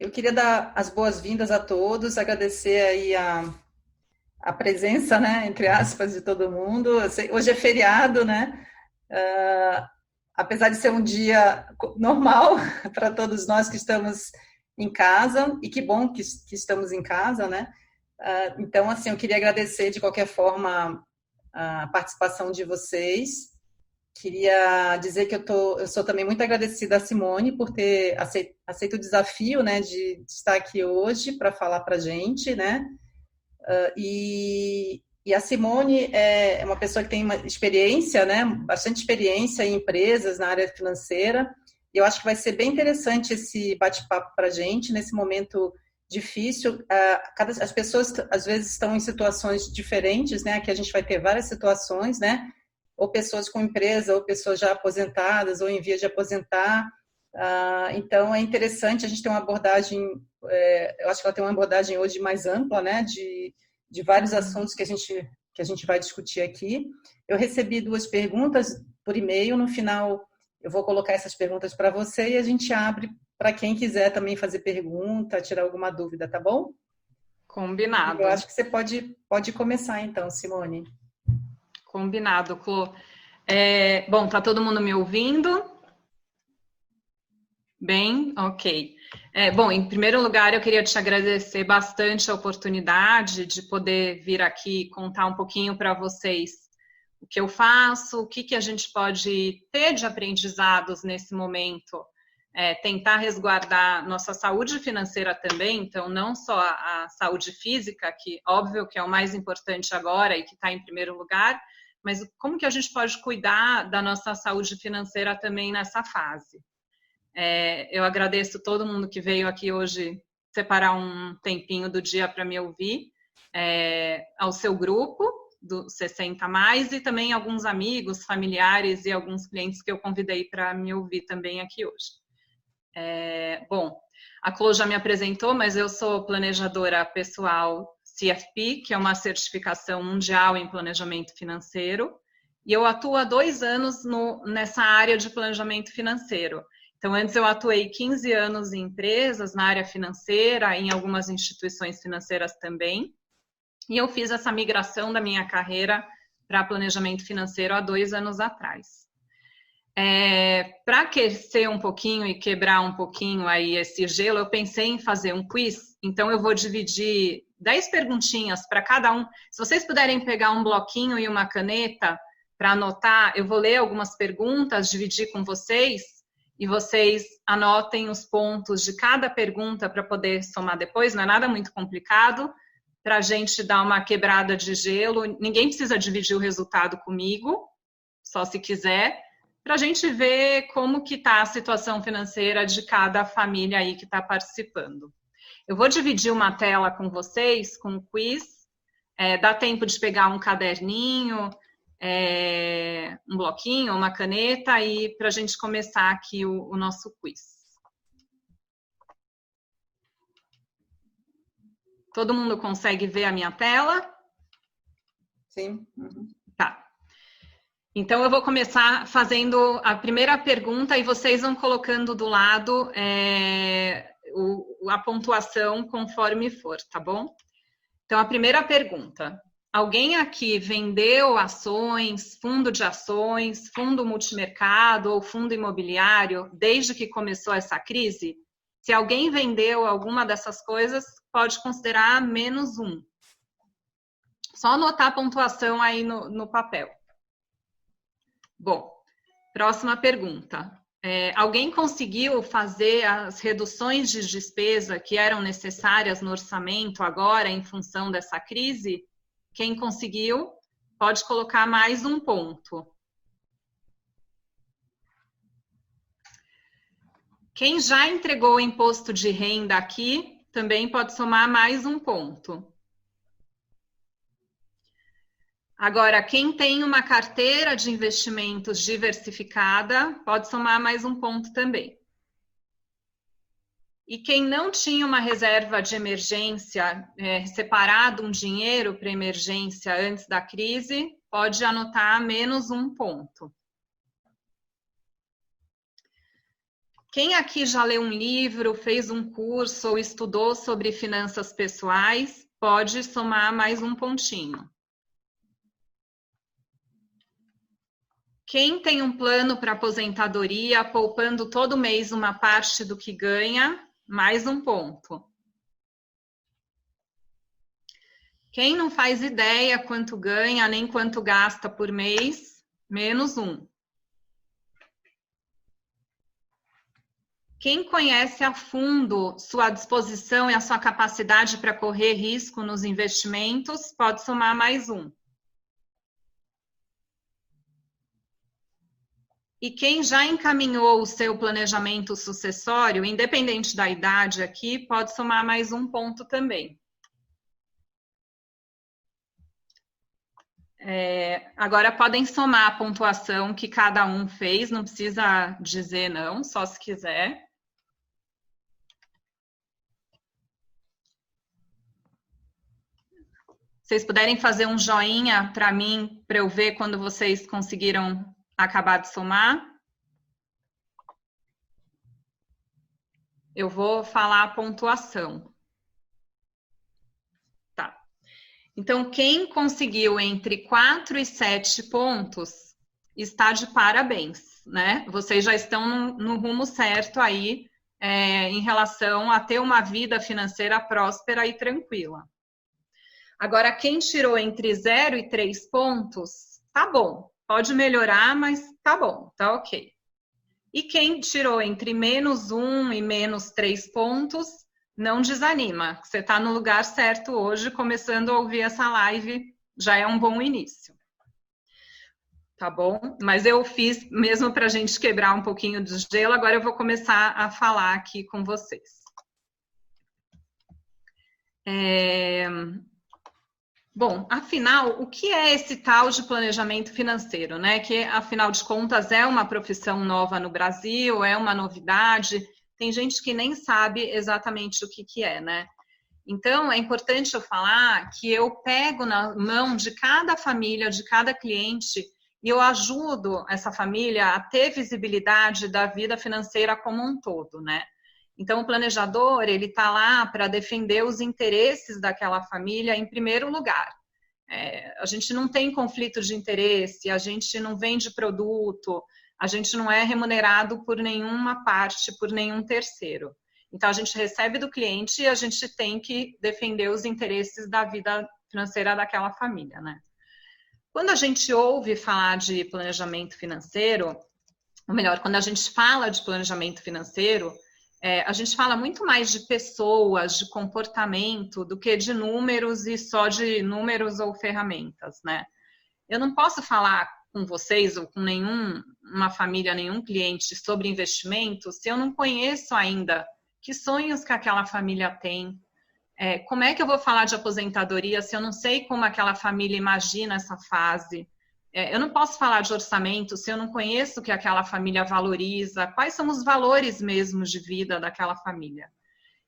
Eu queria dar as boas-vindas a todos, agradecer aí a presença, né, entre aspas, de todo mundo. Hoje é feriado, né? Apesar de ser um dia normal para todos nós que estamos em casa, e que bom que estamos em casa, né? Então, assim, eu queria agradecer de qualquer forma a participação de vocês. Queria dizer que eu sou também muito agradecida a Simone por ter aceito o desafio, né, de estar aqui hoje para falar para a gente, né? E a Simone é uma pessoa que tem uma experiência, né, bastante experiência em empresas na área financeira. E eu acho que vai ser bem interessante esse bate-papo para a gente nesse momento difícil. As pessoas às vezes estão em situações diferentes, né? Aqui a gente vai ter várias situações, né? Ou pessoas com empresa, ou pessoas já aposentadas, ou em via de aposentar. Então é interessante a gente ter uma abordagem, eu acho que ela tem uma abordagem hoje mais ampla, né? De vários assuntos que a gente vai discutir aqui. Eu recebi 2 perguntas por e-mail. No final, eu vou colocar essas perguntas para você e a gente abre para quem quiser também fazer pergunta, tirar alguma dúvida, tá bom? Eu Combinado. acho que você pode começar então, Simone. Combinado, Clô. Bom, tá todo mundo me ouvindo? Bem, ok. Bom, em primeiro lugar, eu queria te agradecer bastante a oportunidade de poder vir aqui contar um pouquinho para vocês o que eu faço, o que a gente pode ter de aprendizados nesse momento, tentar resguardar nossa saúde financeira também, então não só a saúde física, que óbvio que é o mais importante agora e que está em primeiro lugar, mas como que a gente pode cuidar da nossa saúde financeira também nessa fase. Eu agradeço todo mundo que veio aqui hoje separar um tempinho do dia para me ouvir, ao seu grupo do 60 mais e também alguns amigos, familiares e alguns clientes que eu convidei para me ouvir também aqui hoje. Bom, a Clô já me apresentou, mas eu sou planejadora pessoal CFP, que é uma certificação mundial em planejamento financeiro, e eu atuo há 2 anos nessa área de planejamento financeiro. Então, antes eu atuei 15 anos em empresas, na área financeira, em algumas instituições financeiras também, e eu fiz essa migração da minha carreira para planejamento financeiro há 2 anos atrás. Para aquecer um pouquinho e quebrar um pouquinho aí esse gelo, eu pensei em fazer um quiz, então eu vou dividir 10 perguntinhas para cada um. Se vocês puderem pegar um bloquinho e uma caneta para anotar, eu vou ler algumas perguntas, dividir com vocês, e vocês anotem os pontos de cada pergunta para poder somar depois, não é nada muito complicado, para a gente dar uma quebrada de gelo. Ninguém precisa dividir o resultado comigo, só se quiser, para a gente ver como que está a situação financeira de cada família aí que está participando. Eu vou dividir uma tela com vocês, com um quiz, dá tempo de pegar um caderninho, um bloquinho, uma caneta, e para a gente começar aqui o nosso quiz. Todo mundo consegue ver a minha tela? Sim. Uhum. Tá. Então, eu vou começar fazendo a primeira pergunta e vocês vão colocando do lado a pontuação conforme for, tá bom? Então, a primeira pergunta. Alguém aqui vendeu ações, fundo de ações, fundo multimercado ou fundo imobiliário desde que começou essa crise? Se alguém vendeu alguma dessas coisas, pode considerar -1. Só anotar a pontuação aí no papel. Bom, próxima pergunta. Alguém conseguiu fazer as reduções de despesa que eram necessárias no orçamento agora em função dessa crise? Quem conseguiu, pode colocar mais um ponto. Quem já entregou o imposto de renda aqui, também pode somar mais um ponto. Agora, quem tem uma carteira de investimentos diversificada, pode somar mais um ponto também. E quem não tinha uma reserva de emergência, separado um dinheiro para emergência antes da crise, pode anotar -1 ponto. Quem aqui já leu um livro, fez um curso ou estudou sobre finanças pessoais, pode somar mais um pontinho. Quem tem um plano para aposentadoria, poupando todo mês uma parte do que ganha, mais um ponto. Quem não faz ideia quanto ganha, nem quanto gasta por mês, menos um. Quem conhece a fundo sua disposição e a sua capacidade para correr risco nos investimentos, pode somar mais um. E quem já encaminhou o seu planejamento sucessório, independente da idade aqui, pode somar mais um ponto também. Agora podem somar a pontuação que cada um fez, não precisa dizer não, só se quiser. Vocês puderem fazer um joinha para mim, para eu ver quando vocês conseguiram acabar de somar. Eu vou falar a pontuação. Tá. Então, quem conseguiu entre 4 e 7 pontos está de parabéns, né? Vocês já estão no rumo certo aí em relação a ter uma vida financeira próspera e tranquila. Agora, quem tirou entre 0 e 3 pontos, tá bom. Pode melhorar, mas tá bom, tá ok. E quem tirou entre menos 1 e menos 3 pontos, não desanima. Você está no lugar certo hoje, começando a ouvir essa live, já é um bom início. Tá bom? Mas eu fiz mesmo para a gente quebrar um pouquinho de gelo, agora eu vou começar a falar aqui com vocês. Bom, afinal, o que é esse tal de planejamento financeiro, né? Que, afinal de contas, é uma profissão nova no Brasil, é uma novidade. Tem gente que nem sabe exatamente o que é, né? Então, é importante eu falar que eu pego na mão de cada família, de cada cliente, e eu ajudo essa família a ter visibilidade da vida financeira como um todo, né? Então, o planejador, ele está lá para defender os interesses daquela família em primeiro lugar. A gente não tem conflito de interesse, a gente não vende produto, a gente não é remunerado por nenhuma parte, por nenhum terceiro. Então, a gente recebe do cliente e a gente tem que defender os interesses da vida financeira daquela família, né? Quando a gente ouve falar de planejamento financeiro, ou melhor, quando a gente fala de planejamento financeiro, a gente fala muito mais de pessoas, de comportamento, do que de números e só de números ou ferramentas, né? Eu não posso falar com vocês ou com nenhuma família, nenhum cliente sobre investimento se eu não conheço ainda que sonhos que aquela família tem. Como é que eu vou falar de aposentadoria se eu não sei como aquela família imagina essa fase? Eu não posso falar de orçamento se eu não conheço o que aquela família valoriza, quais são os valores mesmo de vida daquela família.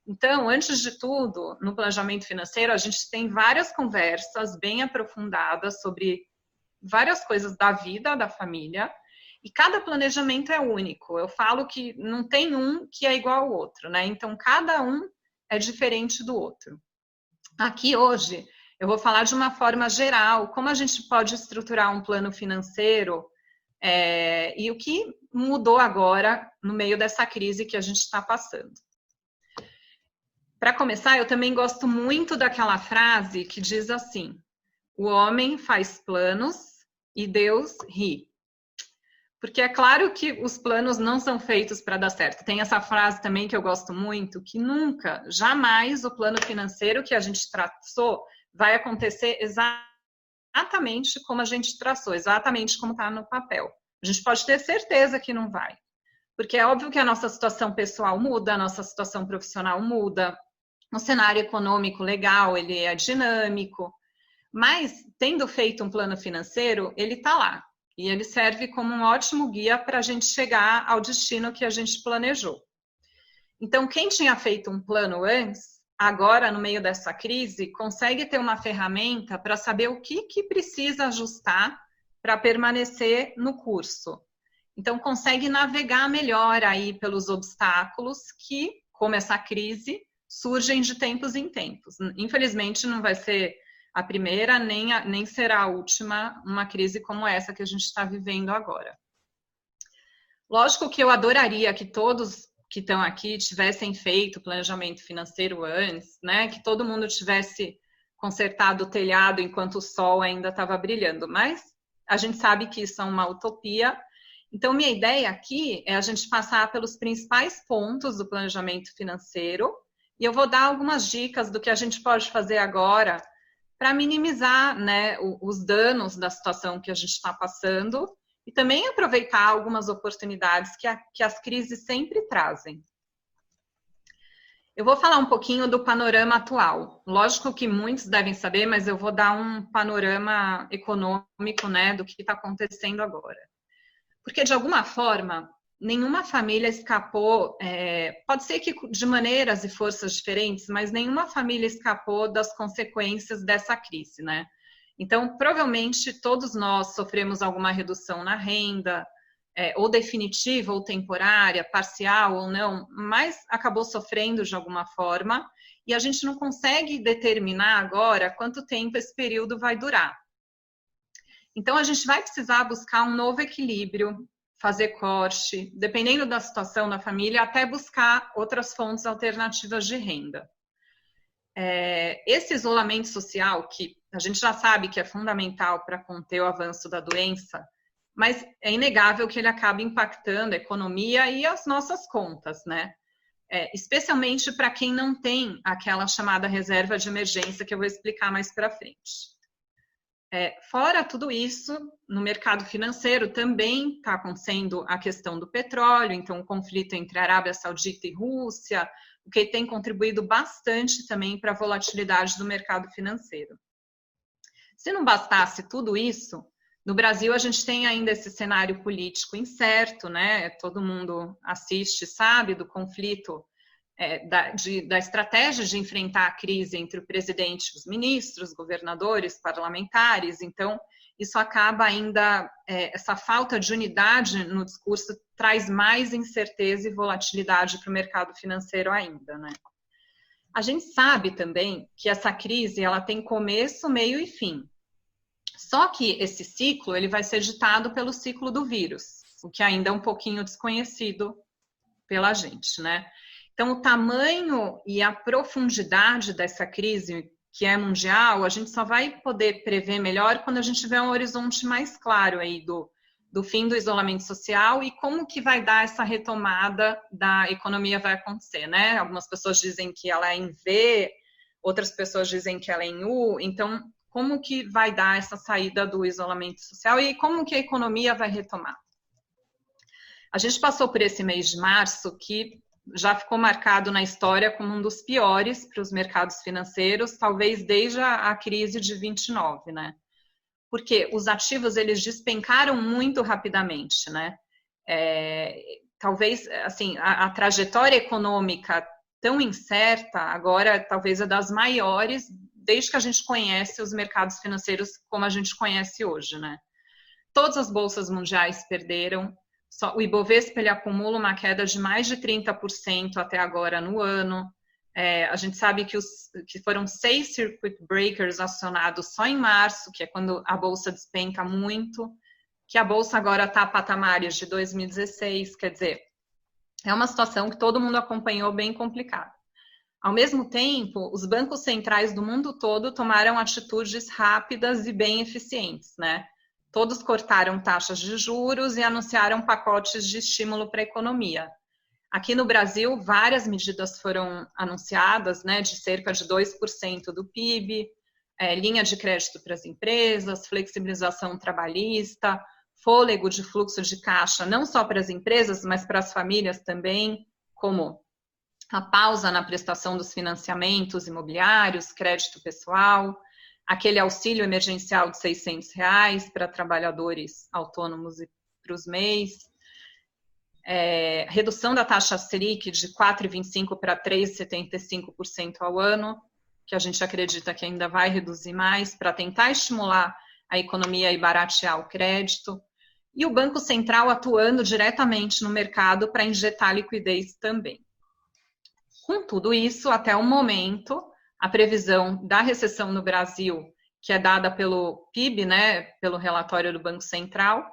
Então, antes de tudo, no planejamento financeiro, a gente tem várias conversas bem aprofundadas sobre várias coisas da vida da família, e cada planejamento é único. Eu falo que não tem um que é igual ao outro, né? Então, cada um é diferente do outro. Aqui hoje, eu vou falar de uma forma geral, como a gente pode estruturar um plano financeiro e o que mudou agora no meio dessa crise que a gente está passando. Para começar, eu também gosto muito daquela frase que diz assim: o homem faz planos e Deus ri. Porque é claro que os planos não são feitos para dar certo. Tem essa frase também que eu gosto muito, que nunca, jamais o plano financeiro que a gente traçou vai acontecer exatamente como a gente traçou, exatamente como está no papel. A gente pode ter certeza que não vai. Porque é óbvio que a nossa situação pessoal muda, a nossa situação profissional muda, o cenário econômico legal, ele é dinâmico. Mas, tendo feito um plano financeiro, ele está lá. E ele serve como um ótimo guia para a gente chegar ao destino que a gente planejou. Então, quem tinha feito um plano antes, agora, no meio dessa crise, consegue ter uma ferramenta para saber o que precisa ajustar para permanecer no curso. Então, consegue navegar melhor aí pelos obstáculos que, como essa crise, surgem de tempos em tempos. Infelizmente, não vai ser a primeira, nem será a última, uma crise como essa que a gente está vivendo agora. Lógico que eu adoraria que todos que estão aqui tivessem feito planejamento financeiro antes, né? Que todo mundo tivesse consertado o telhado enquanto o sol ainda estava brilhando, mas a gente sabe que isso é uma utopia. Então, minha ideia aqui é a gente passar pelos principais pontos do planejamento financeiro e eu vou dar algumas dicas do que a gente pode fazer agora para minimizar, né, os danos da situação que a gente está passando e também aproveitar algumas oportunidades que as crises sempre trazem. Eu vou falar um pouquinho do panorama atual. Lógico que muitos devem saber, mas eu vou dar um panorama econômico, né, do que está acontecendo agora. Porque, de alguma forma, nenhuma família escapou, pode ser que de maneiras e forças diferentes, mas nenhuma família escapou das consequências dessa crise, né? Então, provavelmente, todos nós sofremos alguma redução na renda, ou definitiva, ou temporária, parcial ou não, mas acabou sofrendo de alguma forma, e a gente não consegue determinar agora quanto tempo esse período vai durar. Então, a gente vai precisar buscar um novo equilíbrio, fazer corte, dependendo da situação da família, até buscar outras fontes alternativas de renda. Esse isolamento social, que a gente já sabe que é fundamental para conter o avanço da doença, mas é inegável que ele acaba impactando a economia e as nossas contas, né? Especialmente para quem não tem aquela chamada reserva de emergência, que eu vou explicar mais para frente. Fora tudo isso, no mercado financeiro também está acontecendo a questão do petróleo, então o conflito entre Arábia Saudita e Rússia, o que tem contribuído bastante também para a volatilidade do mercado financeiro. Se não bastasse tudo isso, no Brasil a gente tem ainda esse cenário político incerto, né? Todo mundo assiste, sabe, do conflito, da estratégia de enfrentar a crise entre o presidente e os ministros, governadores, parlamentares. Então, isso acaba ainda, essa falta de unidade no discurso traz mais incerteza e volatilidade para o mercado financeiro ainda, né? A gente sabe também que essa crise ela tem começo, meio e fim. Só que esse ciclo ele vai ser ditado pelo ciclo do vírus, o que ainda é um pouquinho desconhecido pela gente, né? Então, o tamanho e a profundidade dessa crise, que é mundial, a gente só vai poder prever melhor quando a gente tiver um horizonte mais claro aí do fim do isolamento social e como que vai dar essa retomada da economia vai acontecer, né? Algumas pessoas dizem que ela é em V, outras pessoas dizem que ela é em U, então como que vai dar essa saída do isolamento social e como que a economia vai retomar? A gente passou por esse mês de março que já ficou marcado na história como um dos piores para os mercados financeiros, talvez desde a crise de 29, né? Porque os ativos, eles despencaram muito rapidamente, né? Talvez, assim, a trajetória econômica tão incerta, agora talvez é das maiores, desde que a gente conhece os mercados financeiros como a gente conhece hoje, né? Todas as bolsas mundiais perderam. O Ibovespa ele acumula uma queda de mais de 30% até agora no ano. A gente sabe que foram 6 circuit breakers acionados só em março, que é quando a bolsa despenca muito, que a bolsa agora está a patamares de 2016, quer dizer, é uma situação que todo mundo acompanhou bem complicada. Ao mesmo tempo, os bancos centrais do mundo todo tomaram atitudes rápidas e bem eficientes, né? Todos cortaram taxas de juros e anunciaram pacotes de estímulo para a economia. Aqui no Brasil, várias medidas foram anunciadas, né, de cerca de 2% do PIB, linha de crédito para as empresas, flexibilização trabalhista, fôlego de fluxo de caixa, não só para as empresas, mas para as famílias também, como a pausa na prestação dos financiamentos imobiliários, crédito pessoal, aquele auxílio emergencial de R$600 para trabalhadores autônomos e para os MEIs, redução da taxa Selic de 4,25% para 3,75% ao ano, que a gente acredita que ainda vai reduzir mais, para tentar estimular a economia e baratear o crédito. e o Banco Central atuando diretamente no mercado para injetar liquidez também. Com tudo isso, até o momento, a previsão da recessão no Brasil, que é dada pelo PIB, né, pelo relatório do Banco Central,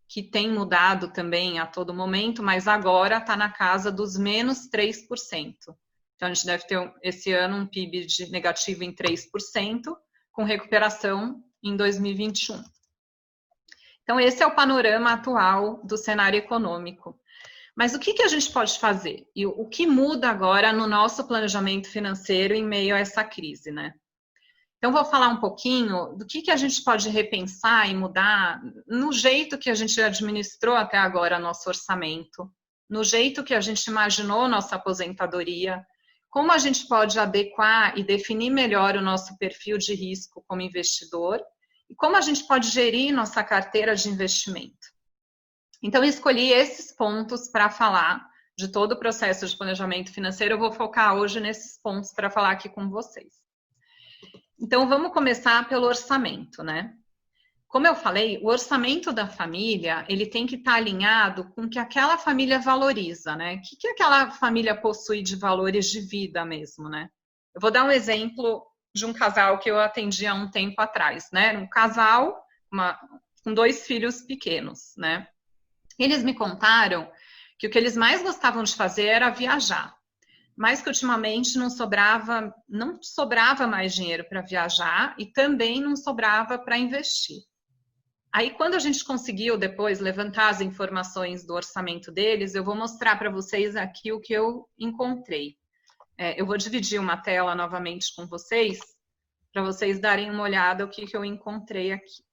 que tem mudado também a todo momento, mas agora está na casa dos menos 3%. Então, a gente deve ter esse ano um PIB negativo em 3%, com recuperação em 2021. Então, esse é o panorama atual do cenário econômico. Mas o que a gente pode fazer? E o que muda agora no nosso planejamento financeiro em meio a essa crise, né? Então, vou falar um pouquinho do que a gente pode repensar e mudar no jeito que a gente administrou até agora nosso orçamento, no jeito que a gente imaginou nossa aposentadoria, como a gente pode adequar e definir melhor o nosso perfil de risco como investidor e como a gente pode gerir nossa carteira de investimento. Então, escolhi esses pontos para falar de todo o processo de planejamento financeiro. Eu vou focar hoje nesses pontos para falar aqui com vocês. Então, vamos começar pelo orçamento, né? Como eu falei, o orçamento da família, ele tem que estar alinhado com o que aquela família valoriza, né? O que aquela família possui de valores de vida mesmo, né? Eu vou dar um exemplo de um casal que eu atendi há um tempo atrás, né? Um casal com 2 filhos pequenos, né? Eles me contaram que o que eles mais gostavam de fazer era viajar, mas que ultimamente não sobrava mais dinheiro para viajar e também não sobrava para investir. Aí, quando a gente conseguiu depois levantar as informações do orçamento deles, eu vou mostrar para vocês aqui o que eu encontrei. Eu vou dividir uma tela novamente com vocês, para vocês darem uma olhada o que eu encontrei aqui.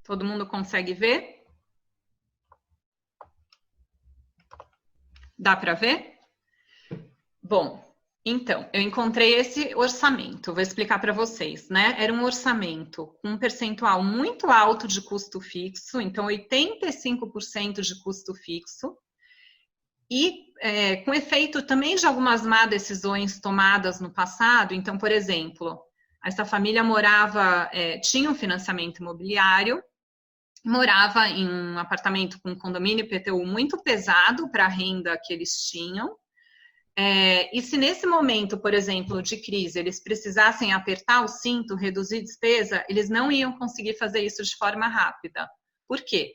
Todo mundo consegue ver? Dá para ver? Bom, então, eu encontrei esse orçamento, vou explicar para vocês, né? Era um orçamento com um percentual muito alto de custo fixo, então 85% de custo fixo, e com efeito também de algumas má decisões tomadas no passado. Então, por exemplo, essa família tinha um financiamento imobiliário, morava em um apartamento com condomínio IPTU muito pesado para a renda que eles tinham. E se nesse momento, por exemplo, de crise, eles precisassem apertar o cinto, reduzir despesa, eles não iam conseguir fazer isso de forma rápida. Por quê?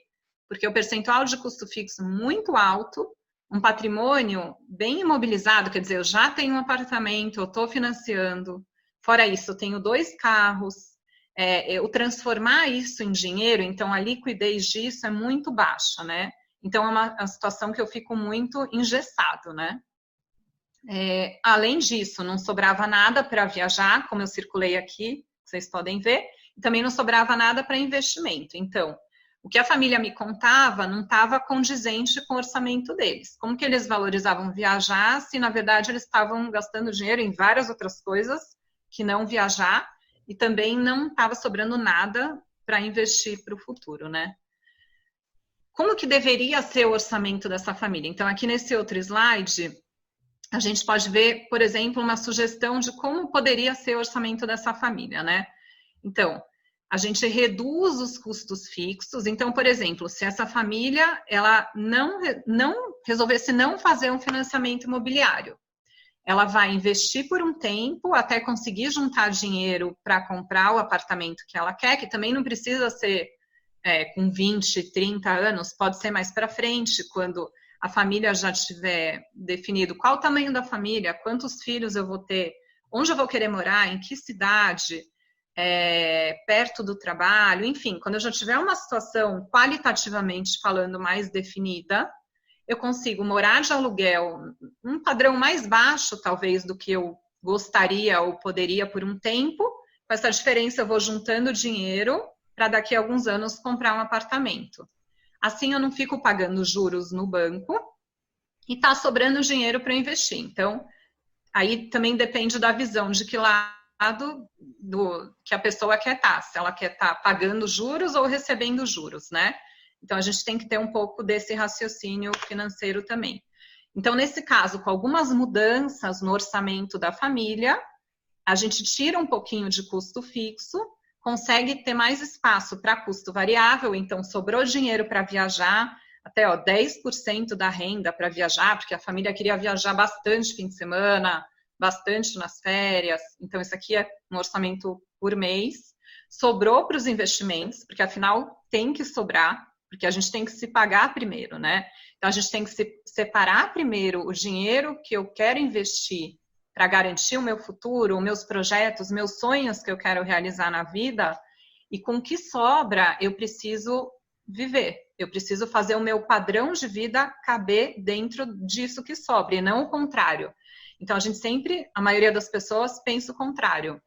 Porque o percentual de custo fixo muito alto, um patrimônio bem imobilizado, quer dizer, eu já tenho um apartamento, eu estou financiando, fora isso, eu tenho 2 carros, eu transformar isso em dinheiro, então a liquidez disso é muito baixa, né? Então é uma situação que eu fico muito engessado, né? Além disso, não sobrava nada para viajar, como eu circulei aqui, vocês podem ver, e também não sobrava nada para investimento. Então, o que a família me contava não estava condizente com o orçamento deles. Como que eles valorizavam viajar, se na verdade eles estavam gastando dinheiro em várias outras coisas que não viajar, e também não estava sobrando nada para investir para o futuro, né? Como que deveria ser o orçamento dessa família? Então, aqui nesse outro slide, a gente pode ver, por exemplo, uma sugestão de como poderia ser o orçamento dessa família, né? Então, a gente reduz os custos fixos. Então, por exemplo, se essa família ela não resolvesse não fazer um financiamento imobiliário, ela vai investir por um tempo até conseguir juntar dinheiro para comprar o apartamento que ela quer, que também não precisa ser com 20, 30 anos, pode ser mais para frente, quando a família já tiver definido qual o tamanho da família, quantos filhos eu vou ter, onde eu vou querer morar, em que cidade, perto do trabalho, enfim, quando eu já tiver uma situação qualitativamente falando mais definida, eu consigo morar de aluguel, um padrão mais baixo, talvez, do que eu gostaria ou poderia por um tempo. Com essa diferença, eu vou juntando dinheiro para daqui a alguns anos comprar um apartamento. Assim, eu não fico pagando juros no banco e está sobrando dinheiro para investir. Então, aí também depende da visão de que lado que a pessoa quer estar. Se ela quer estar pagando juros ou recebendo juros, né? Então, a gente tem que ter um pouco desse raciocínio financeiro também. Então, nesse caso, com algumas mudanças no orçamento da família, a gente tira um pouquinho de custo fixo, consegue ter mais espaço para custo variável, então sobrou dinheiro para viajar, até 10% da renda para viajar, porque a família queria viajar bastante fim de semana, bastante nas férias, então isso aqui é um orçamento por mês. Sobrou para os investimentos, porque afinal tem que sobrar, porque a gente tem que se pagar primeiro, né? Então a gente tem que se separar primeiro o dinheiro que eu quero investir para garantir o meu futuro, os meus projetos, meus sonhos que eu quero realizar na vida, e com o que sobra eu preciso viver. Eu preciso fazer o meu padrão de vida caber dentro disso que sobra, e não o contrário. Então, a gente sempre, a maioria das pessoas, pensa o contrário.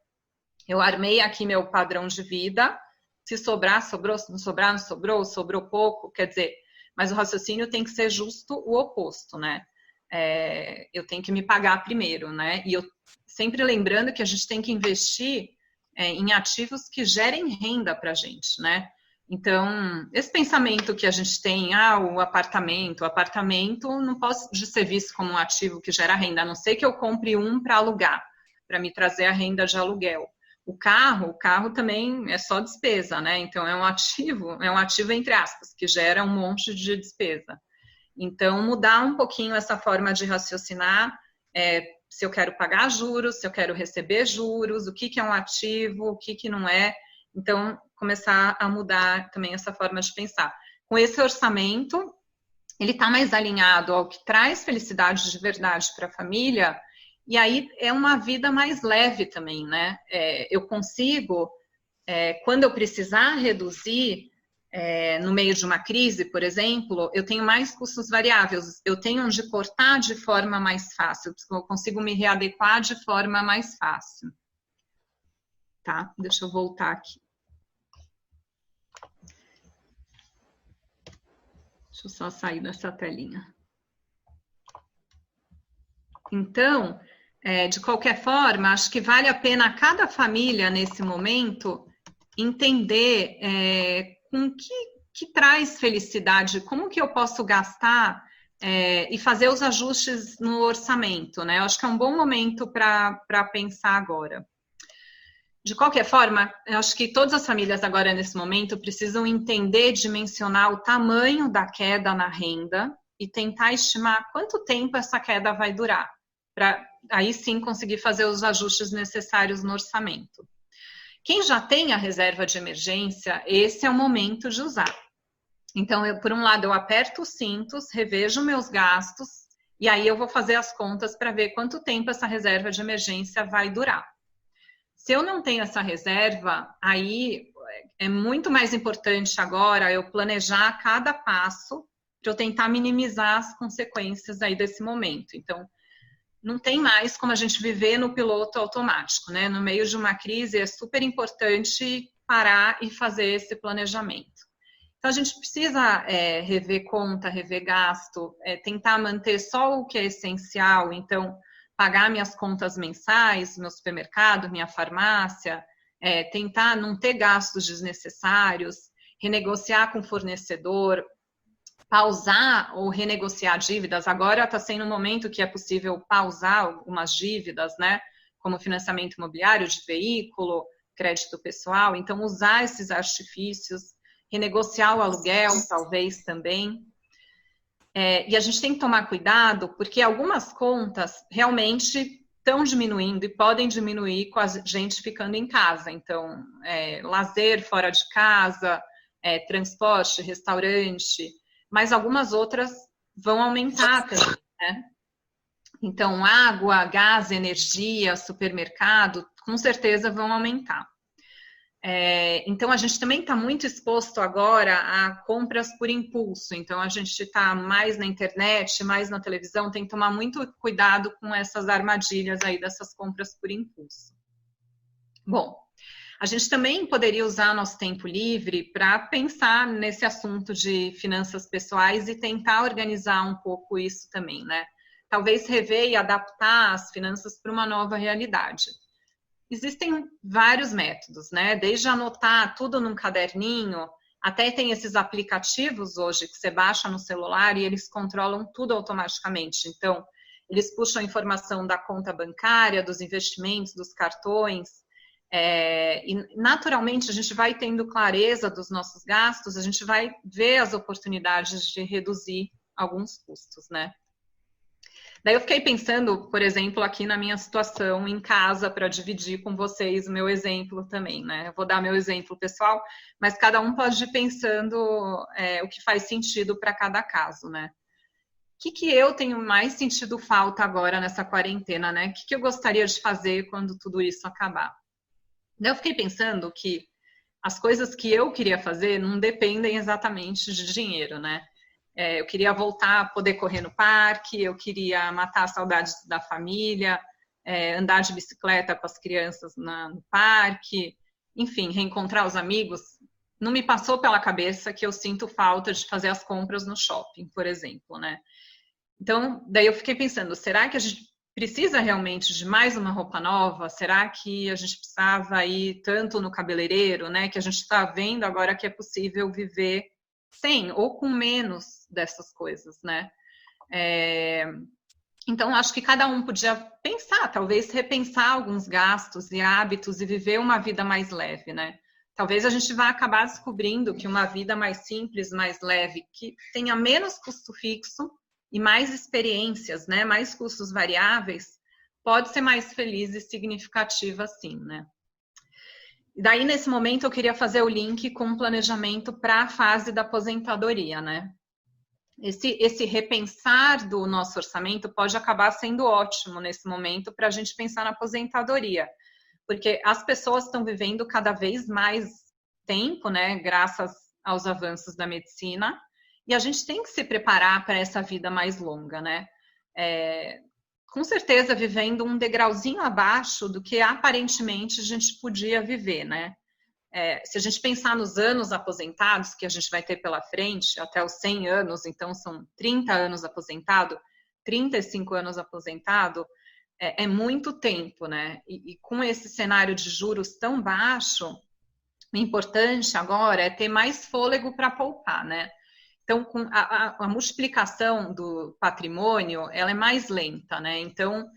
Eu armei aqui meu padrão de vida, se sobrar, sobrou, se não sobrar, não sobrou, sobrou pouco, quer dizer, mas o raciocínio tem que ser justo o oposto, né? Eu tenho que me pagar primeiro, né? E eu sempre lembrando que a gente tem que investir em ativos que gerem renda para a gente, né? Então, esse pensamento que a gente tem, o apartamento não pode ser visto como um ativo que gera renda, a não ser que eu compre um para alugar, para me trazer a renda de aluguel. O carro também é só despesa, né? Então, é um ativo entre aspas, que gera um monte de despesa. Então, mudar um pouquinho essa forma de raciocinar, se eu quero pagar juros, se eu quero receber juros, o que é um ativo, o que não é. Então, começar a mudar também essa forma de pensar. Com esse orçamento, ele está mais alinhado ao que traz felicidade de verdade para a família, e aí é uma vida mais leve também, né? Eu consigo, quando eu precisar reduzir, no meio de uma crise, por exemplo, eu tenho mais custos variáveis, eu tenho onde cortar de forma mais fácil, eu consigo me readequar de forma mais fácil. Tá? Deixa eu voltar aqui. Deixa eu só sair dessa telinha. Então, de qualquer forma, acho que vale a pena cada família, nesse momento, entender com que traz felicidade, como que eu posso gastar e fazer os ajustes no orçamento, né? Eu acho que é um bom momento para pensar agora. De qualquer forma, eu acho que todas as famílias agora, nesse momento, precisam entender, dimensionar o tamanho da queda na renda e tentar estimar quanto tempo essa queda vai durar, para aí sim conseguir fazer os ajustes necessários no orçamento. Quem já tem a reserva de emergência, esse é o momento de usar. Então, por um lado, eu aperto os cintos, revejo meus gastos, e aí eu vou fazer as contas para ver quanto tempo essa reserva de emergência vai durar. Se eu não tenho essa reserva, aí é muito mais importante agora eu planejar cada passo para eu tentar minimizar as consequências aí desse momento. Então, não tem mais como a gente viver no piloto automático, né? No meio de uma crise é super importante parar e fazer esse planejamento. Então, a gente precisa rever conta, rever gasto, tentar manter só o que é essencial. Então, pagar minhas contas mensais, meu supermercado, minha farmácia, tentar não ter gastos desnecessários, renegociar com o fornecedor, pausar ou renegociar dívidas. Agora está sendo um momento que é possível pausar algumas dívidas, né? Como financiamento imobiliário de veículo, crédito pessoal. Então, usar esses artifícios, renegociar o aluguel, talvez também. E a gente tem que tomar cuidado, porque algumas contas realmente estão diminuindo e podem diminuir com a gente ficando em casa. Então, lazer fora de casa, transporte, restaurante, mas algumas outras vão aumentar também, né? Então, água, gás, energia, supermercado, com certeza vão aumentar. Então, a gente também está muito exposto agora a compras por impulso. Então, a gente está mais na internet, mais na televisão, tem que tomar muito cuidado com essas armadilhas aí dessas compras por impulso. Bom, a gente também poderia usar nosso tempo livre para pensar nesse assunto de finanças pessoais e tentar organizar um pouco isso também, né? Talvez rever e adaptar as finanças para uma nova realidade. Existem vários métodos, né? Desde anotar tudo num caderninho Até tem esses aplicativos hoje que você baixa no celular e eles controlam tudo automaticamente. Então, eles puxam a informação da conta bancária, dos investimentos, dos cartões, e naturalmente a gente vai tendo clareza dos nossos gastos, a gente vai ver as oportunidades de reduzir alguns custos, né? Daí eu fiquei pensando, por exemplo, aqui na minha situação em casa, para dividir com vocês o meu exemplo também, né? Eu vou dar meu exemplo pessoal, mas cada um pode ir pensando o que faz sentido para cada caso, né? O que eu tenho mais sentido falta agora nessa quarentena, né? O que eu gostaria de fazer quando tudo isso acabar? Daí eu fiquei pensando que as coisas que eu queria fazer não dependem exatamente de dinheiro, né? Eu queria voltar a poder correr no parque, eu queria matar as saudades da família, andar de bicicleta com as crianças no parque, enfim, reencontrar os amigos. Não me passou pela cabeça que eu sinto falta de fazer as compras no shopping, por exemplo, né? Então, daí eu fiquei pensando, será que a gente precisa realmente de mais uma roupa nova? Será que a gente precisava ir tanto no cabeleireiro, né? Que a gente está vendo agora que é possível viver sem ou com menos dessas coisas, né? Então, acho que cada um podia pensar, talvez repensar alguns gastos e hábitos e viver uma vida mais leve, né? Talvez a gente vá acabar descobrindo que uma vida mais simples, mais leve, que tenha menos custo fixo e mais experiências, né? Mais custos variáveis, pode ser mais feliz e significativa assim, né? Daí, nesse momento, eu queria fazer o link com o planejamento para a fase da aposentadoria, né? Esse repensar do nosso orçamento pode acabar sendo ótimo nesse momento para a gente pensar na aposentadoria, porque as pessoas estão vivendo cada vez mais tempo, né? Graças aos avanços da medicina, e a gente tem que se preparar para essa vida mais longa, né? Com certeza vivendo um degrauzinho abaixo do que aparentemente a gente podia viver, né? Se a gente pensar nos anos aposentados que a gente vai ter pela frente, até os 100 anos, então são 30 anos aposentado, 35 anos aposentado, é muito tempo, né? E com esse cenário de juros tão baixo, o importante agora é ter mais fôlego para poupar, né? Então, com a multiplicação do patrimônio, ela é mais lenta, né? Então,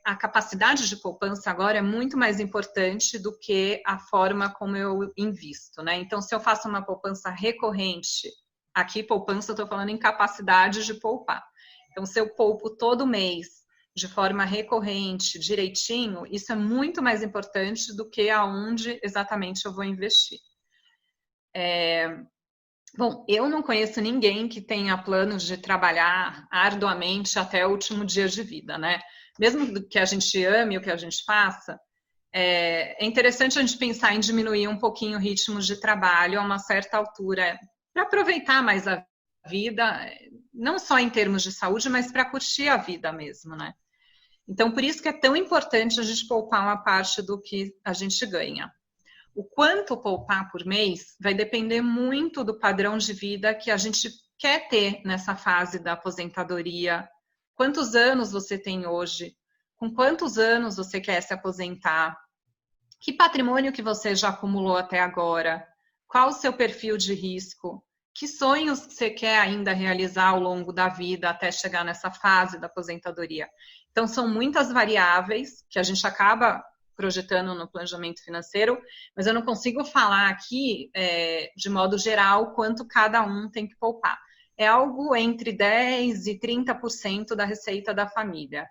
a capacidade de poupança agora é muito mais importante do que a forma como eu invisto, né? Então, se eu faço uma poupança recorrente, aqui poupança eu estou falando em capacidade de poupar. Então, se eu poupo todo mês de forma recorrente, direitinho, isso é muito mais importante do que aonde exatamente eu vou investir. Bom, eu não conheço ninguém que tenha planos de trabalhar arduamente até o último dia de vida, né? Mesmo que a gente ame o que a gente faça, é interessante a gente pensar em diminuir um pouquinho o ritmo de trabalho a uma certa altura, para aproveitar mais a vida, não só em termos de saúde, mas para curtir a vida mesmo, né? Então, por isso que é tão importante a gente poupar uma parte do que a gente ganha. O quanto poupar por mês vai depender muito do padrão de vida que a gente quer ter nessa fase da aposentadoria. Quantos anos você tem hoje? Com quantos anos você quer se aposentar? Que patrimônio que você já acumulou até agora? Qual o seu perfil de risco? Que sonhos que você quer ainda realizar ao longo da vida até chegar nessa fase da aposentadoria? Então, são muitas variáveis que a gente acaba projetando no planejamento financeiro, mas eu não consigo falar aqui, de modo geral, quanto cada um tem que poupar. É algo entre 10% e 30% da receita da família.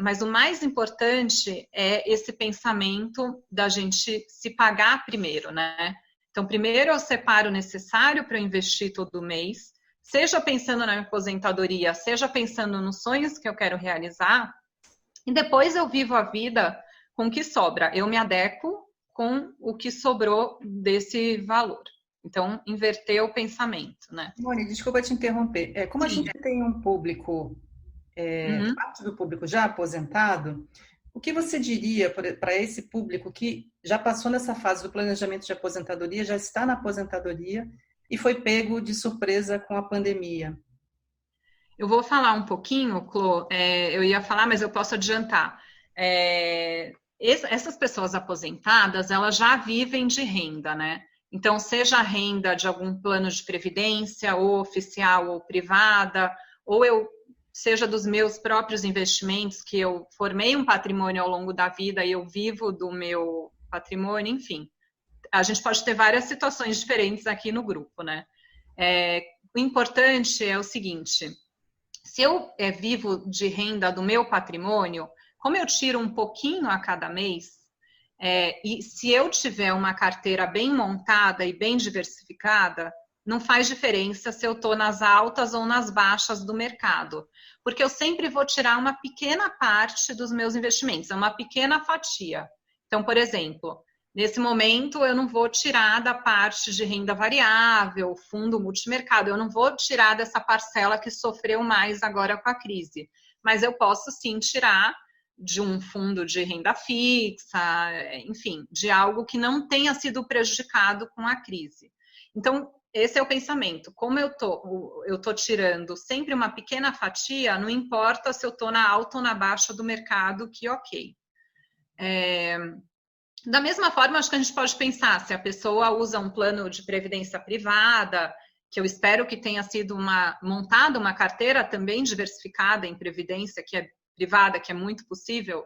Mas o mais importante é esse pensamento da gente se pagar primeiro, né? Então, primeiro eu separo o necessário para eu investir todo mês, seja pensando na minha aposentadoria, seja pensando nos sonhos que eu quero realizar, e depois eu vivo a vida com o que sobra. Eu me adequo com o que sobrou desse valor. Então, inverter o pensamento, né? Moni, desculpa te interromper. Como a gente tem um público, parte do público já aposentado, o que você diria para esse público que já passou nessa fase do planejamento de aposentadoria, já está na aposentadoria e foi pego de surpresa com a pandemia? Eu vou falar um pouquinho, Clô, eu ia falar, mas eu posso adiantar. Essas pessoas aposentadas, elas já vivem de renda, né? Então, seja a renda de algum plano de previdência, ou oficial ou privada, ou seja dos meus próprios investimentos, que eu formei um patrimônio ao longo da vida e eu vivo do meu patrimônio, enfim. A gente pode ter várias situações diferentes aqui no grupo, né? O importante é o seguinte, se eu vivo de renda do meu patrimônio, como eu tiro um pouquinho a cada mês, e se eu tiver uma carteira bem montada e bem diversificada, não faz diferença se eu estou nas altas ou nas baixas do mercado, porque eu sempre vou tirar uma pequena parte dos meus investimentos, é uma pequena fatia. Então, por exemplo, nesse momento eu não vou tirar da parte de renda variável, fundo multimercado, eu não vou tirar dessa parcela que sofreu mais agora com a crise, mas eu posso sim tirar de um fundo de renda fixa, enfim, de algo que não tenha sido prejudicado com a crise. Então, esse é o pensamento. Como eu tô tirando sempre uma pequena fatia, não importa se eu estou na alta ou na baixa do mercado, que ok. Da mesma forma, acho que a gente pode pensar, se a pessoa usa um plano de previdência privada, que eu espero que tenha sido montada uma carteira também diversificada em previdência, que é privada, que é muito possível,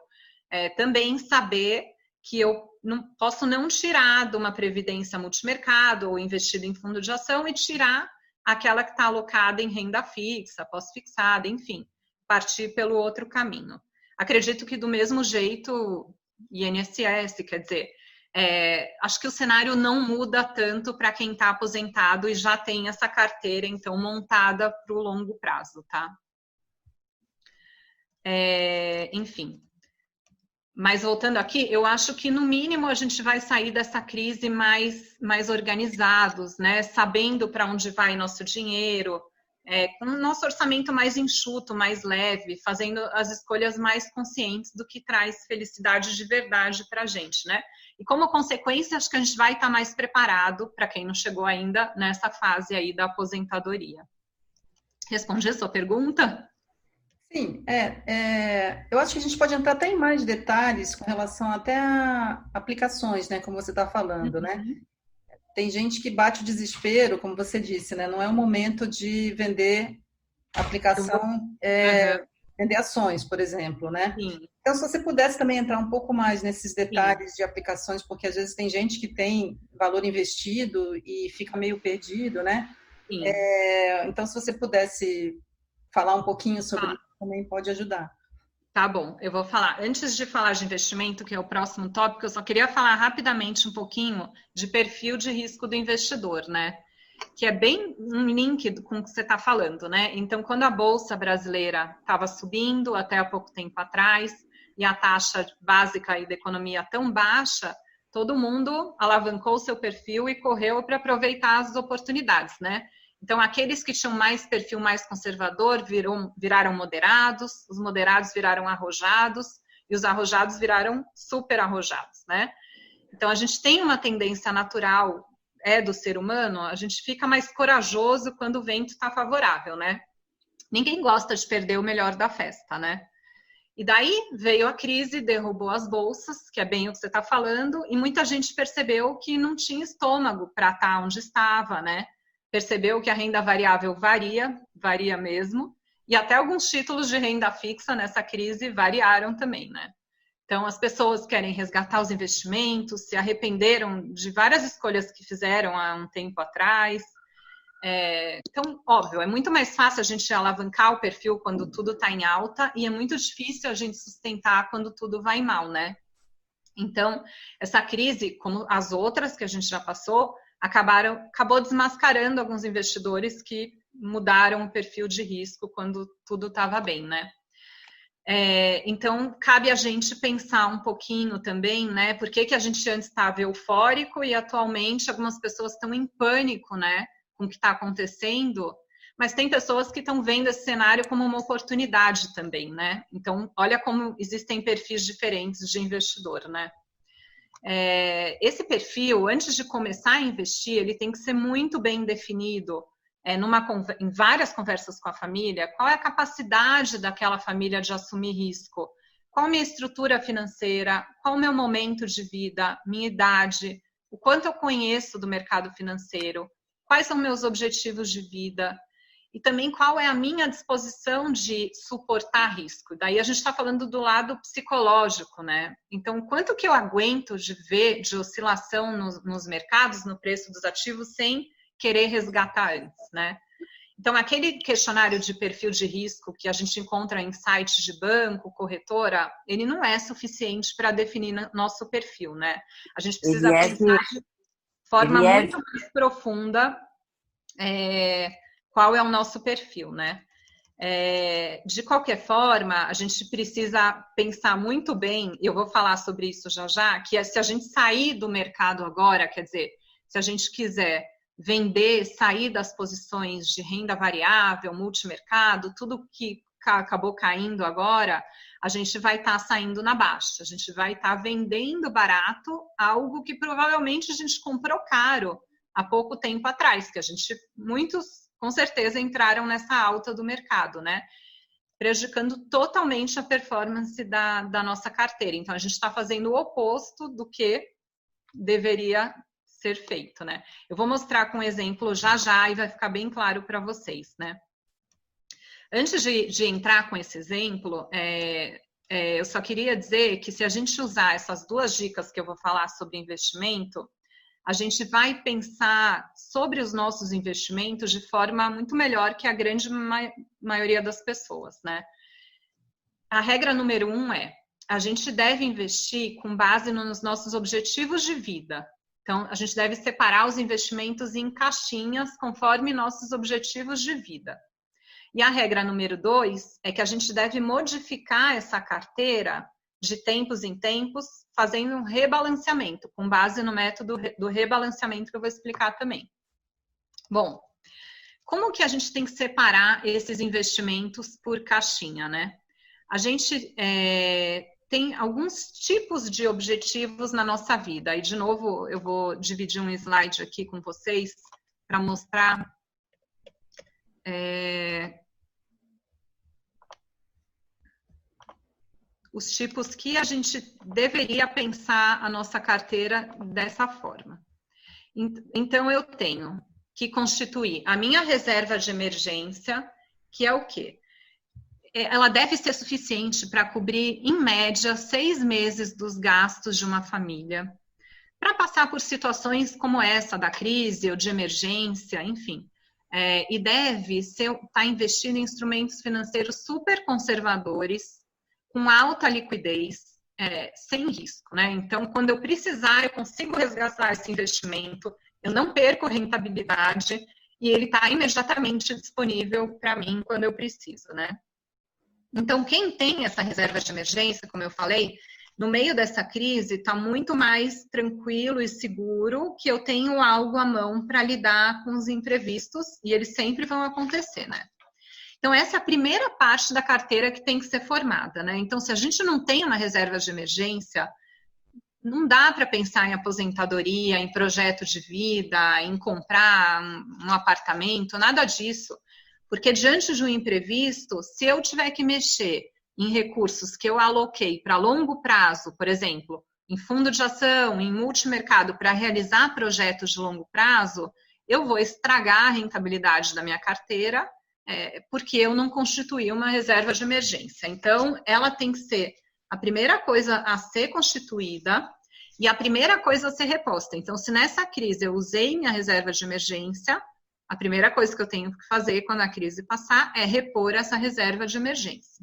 também saber que eu não posso não tirar de uma previdência multimercado ou investido em fundo de ação e tirar aquela que está alocada em renda fixa, pós-fixada, enfim, partir pelo outro caminho. Acredito que do mesmo jeito, INSS, quer dizer, acho que o cenário não muda tanto para quem está aposentado e já tem essa carteira, então, montada para o longo prazo, tá? Enfim. Mas voltando aqui, eu acho que no mínimo a gente vai sair dessa crise mais organizados, né? Sabendo para onde vai nosso dinheiro, com o nosso orçamento mais enxuto, mais leve, fazendo as escolhas mais conscientes do que traz felicidade de verdade para a gente, né? E como consequência, acho que a gente vai estar mais preparado, para quem não chegou ainda, nessa fase aí da aposentadoria. Respondi a sua pergunta? Sim, eu acho que a gente pode entrar até em mais detalhes com relação até a aplicações, né, como você está falando, né? Tem gente que bate o desespero, como você disse, né? Não é o momento de vender aplicação, vender ações, por exemplo, né? Sim. Então, se você pudesse também entrar um pouco mais nesses detalhes de aplicações, porque às vezes tem gente que tem valor investido e fica meio perdido, né? Sim. Então, se você pudesse falar um pouquinho sobre isso, também pode ajudar. Tá bom, eu vou falar. Antes de falar de investimento, que é o próximo tópico, eu só queria falar rapidamente um pouquinho de perfil de risco do investidor, né? Que é bem um link com o que você está falando, né? Então, quando a Bolsa brasileira estava subindo até há pouco tempo atrás, e a taxa básica aí da economia tão baixa, todo mundo alavancou seu perfil e correu para aproveitar as oportunidades, né? Então, aqueles que tinham perfil mais conservador viraram moderados, os moderados viraram arrojados, e os arrojados viraram super arrojados, né? Então, a gente tem uma tendência natural do ser humano, a gente fica mais corajoso quando o vento está favorável, né? Ninguém gosta de perder o melhor da festa, né? E daí veio a crise, derrubou as bolsas, que é bem o que você está falando, e muita gente percebeu que não tinha estômago para estar onde estava, né? Percebeu que a renda variável varia mesmo, e até alguns títulos de renda fixa nessa crise variaram também, né? Então, as pessoas querem resgatar os investimentos, se arrependeram de várias escolhas que fizeram há um tempo atrás. Então, óbvio, é muito mais fácil a gente alavancar o perfil quando tudo está em alta e é muito difícil a gente sustentar quando tudo vai mal, né? Então, essa crise, como as outras que a gente já passou, acabou desmascarando alguns investidores que mudaram o perfil de risco quando tudo estava bem, né? Então, cabe a gente pensar um pouquinho também, né? Por que a gente antes estava eufórico e atualmente algumas pessoas estão em pânico, né? Com o que está acontecendo, mas tem pessoas que estão vendo esse cenário como uma oportunidade também, né? Então, olha como existem perfis diferentes de investidor, né? Esse perfil, antes de começar a investir, ele tem que ser muito bem definido em várias conversas com a família, qual é a capacidade daquela família de assumir risco, qual a minha estrutura financeira, qual o meu momento de vida, minha idade, o quanto eu conheço do mercado financeiro, quais são meus objetivos de vida e também qual é a minha disposição de suportar risco. Daí a gente está falando do lado psicológico, né? Então, quanto que eu aguento de ver de oscilação nos mercados, no preço dos ativos, sem querer resgatar antes, né? Então, aquele questionário de perfil de risco que a gente encontra em sites de banco, corretora, ele não é suficiente para definir nosso perfil, né? A gente precisa pensar de forma muito mais profunda qual é o nosso perfil, né? De qualquer forma, a gente precisa pensar muito bem, e eu vou falar sobre isso já já, que se a gente sair do mercado agora, quer dizer, se a gente quiser vender, sair das posições de renda variável, multimercado, tudo que acabou caindo agora, a gente vai estar saindo na baixa, a gente vai estar vendendo barato algo que provavelmente a gente comprou caro há pouco tempo atrás, que muitos com certeza entraram nessa alta do mercado, né? Prejudicando totalmente a performance da nossa carteira. Então, a gente está fazendo o oposto do que deveria ser feito, né? Eu vou mostrar com um exemplo já e vai ficar bem claro para vocês, né? Antes de entrar com esse exemplo, eu só queria dizer que se a gente usar essas duas dicas que eu vou falar sobre investimento, a gente vai pensar sobre os nossos investimentos de forma muito melhor que a grande maioria das pessoas, né? A regra número 1 a gente deve investir com base nos nossos objetivos de vida. Então, a gente deve separar os investimentos em caixinhas conforme nossos objetivos de vida. E a regra número 2 é que a gente deve modificar essa carteira de tempos em tempos, fazendo um rebalanceamento, com base no método do rebalanceamento que eu vou explicar também. Bom, como que a gente tem que separar esses investimentos por caixinha, né? A gente tem alguns tipos de objetivos na nossa vida. E, de novo, eu vou dividir um slide aqui com vocês para mostrar os tipos que a gente deveria pensar a nossa carteira dessa forma. Então, eu tenho que constituir a minha reserva de emergência, que é o quê? Ela deve ser suficiente para cobrir, em média, 6 meses dos gastos de uma família, para passar por situações como essa da crise ou de emergência, enfim. E deve estar investido em instrumentos financeiros super conservadores, com alta liquidez, sem risco, né? Então, quando eu precisar, eu consigo resgatar esse investimento, eu não perco rentabilidade e ele está imediatamente disponível para mim quando eu preciso, né? Então, quem tem essa reserva de emergência, como eu falei, no meio dessa crise, está muito mais tranquilo e seguro que eu tenho algo à mão para lidar com os imprevistos e eles sempre vão acontecer, né? Então, essa é a primeira parte da carteira que tem que ser formada, né? Então, se a gente não tem uma reserva de emergência, não dá para pensar em aposentadoria, em projeto de vida, em comprar um apartamento, nada disso. Porque diante de um imprevisto, se eu tiver que mexer em recursos que eu aloquei para longo prazo, por exemplo, em fundo de ação, em multimercado, para realizar projetos de longo prazo, eu vou estragar a rentabilidade da minha carteira, porque eu não constituí uma reserva de emergência. Então, ela tem que ser a primeira coisa a ser constituída e a primeira coisa a ser reposta. Então, se nessa crise eu usei minha reserva de emergência, a primeira coisa que eu tenho que fazer quando a crise passar é repor essa reserva de emergência.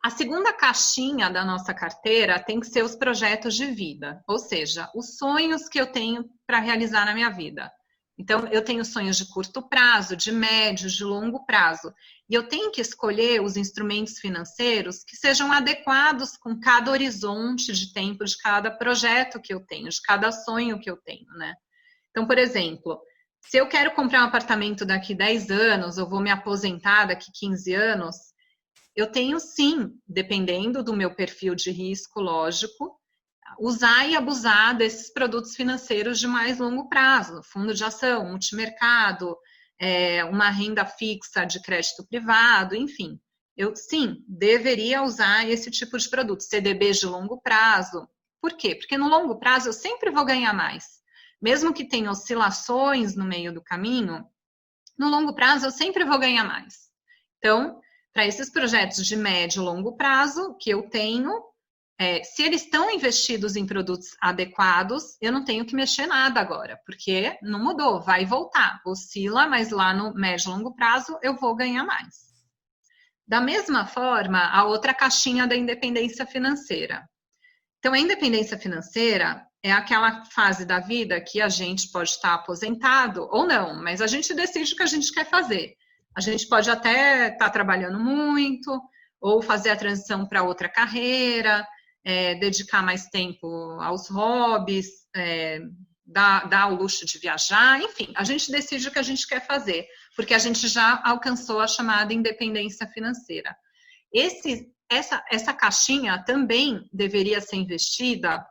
A segunda caixinha da nossa carteira tem que ser os projetos de vida, ou seja, os sonhos que eu tenho para realizar na minha vida. Então, eu tenho sonhos de curto prazo, de médio, de longo prazo. E eu tenho que escolher os instrumentos financeiros que sejam adequados com cada horizonte de tempo, de cada projeto que eu tenho, de cada sonho que eu tenho, né? Então, por exemplo, se eu quero comprar um apartamento daqui 10 anos, ou vou me aposentar daqui 15 anos, eu tenho sim, dependendo do meu perfil de risco, lógico, usar e abusar desses produtos financeiros de mais longo prazo, fundo de ação, multimercado, uma renda fixa de crédito privado, enfim. Eu, sim, deveria usar esse tipo de produto, CDBs de longo prazo, Por quê? Porque no longo prazo eu sempre vou ganhar mais. Mesmo que tenha oscilações no meio do caminho, no longo prazo eu sempre vou ganhar mais. Então, para esses projetos de médio e longo prazo que eu tenho, se eles estão investidos em produtos adequados, eu não tenho que mexer nada agora, porque não mudou, vai voltar, oscila, mas lá no médio e longo prazo eu vou ganhar mais. Da mesma forma, a outra caixinha da independência financeira. Então, a independência financeira é aquela fase da vida que a gente pode estar aposentado ou não, mas a gente decide o que a gente quer fazer. A gente pode até estar trabalhando muito, ou fazer a transição para outra carreira, dedicar mais tempo aos hobbies, dar o luxo de viajar, enfim, a gente decide o que a gente quer fazer, porque a gente já alcançou a chamada independência financeira. Essa caixinha também deveria ser investida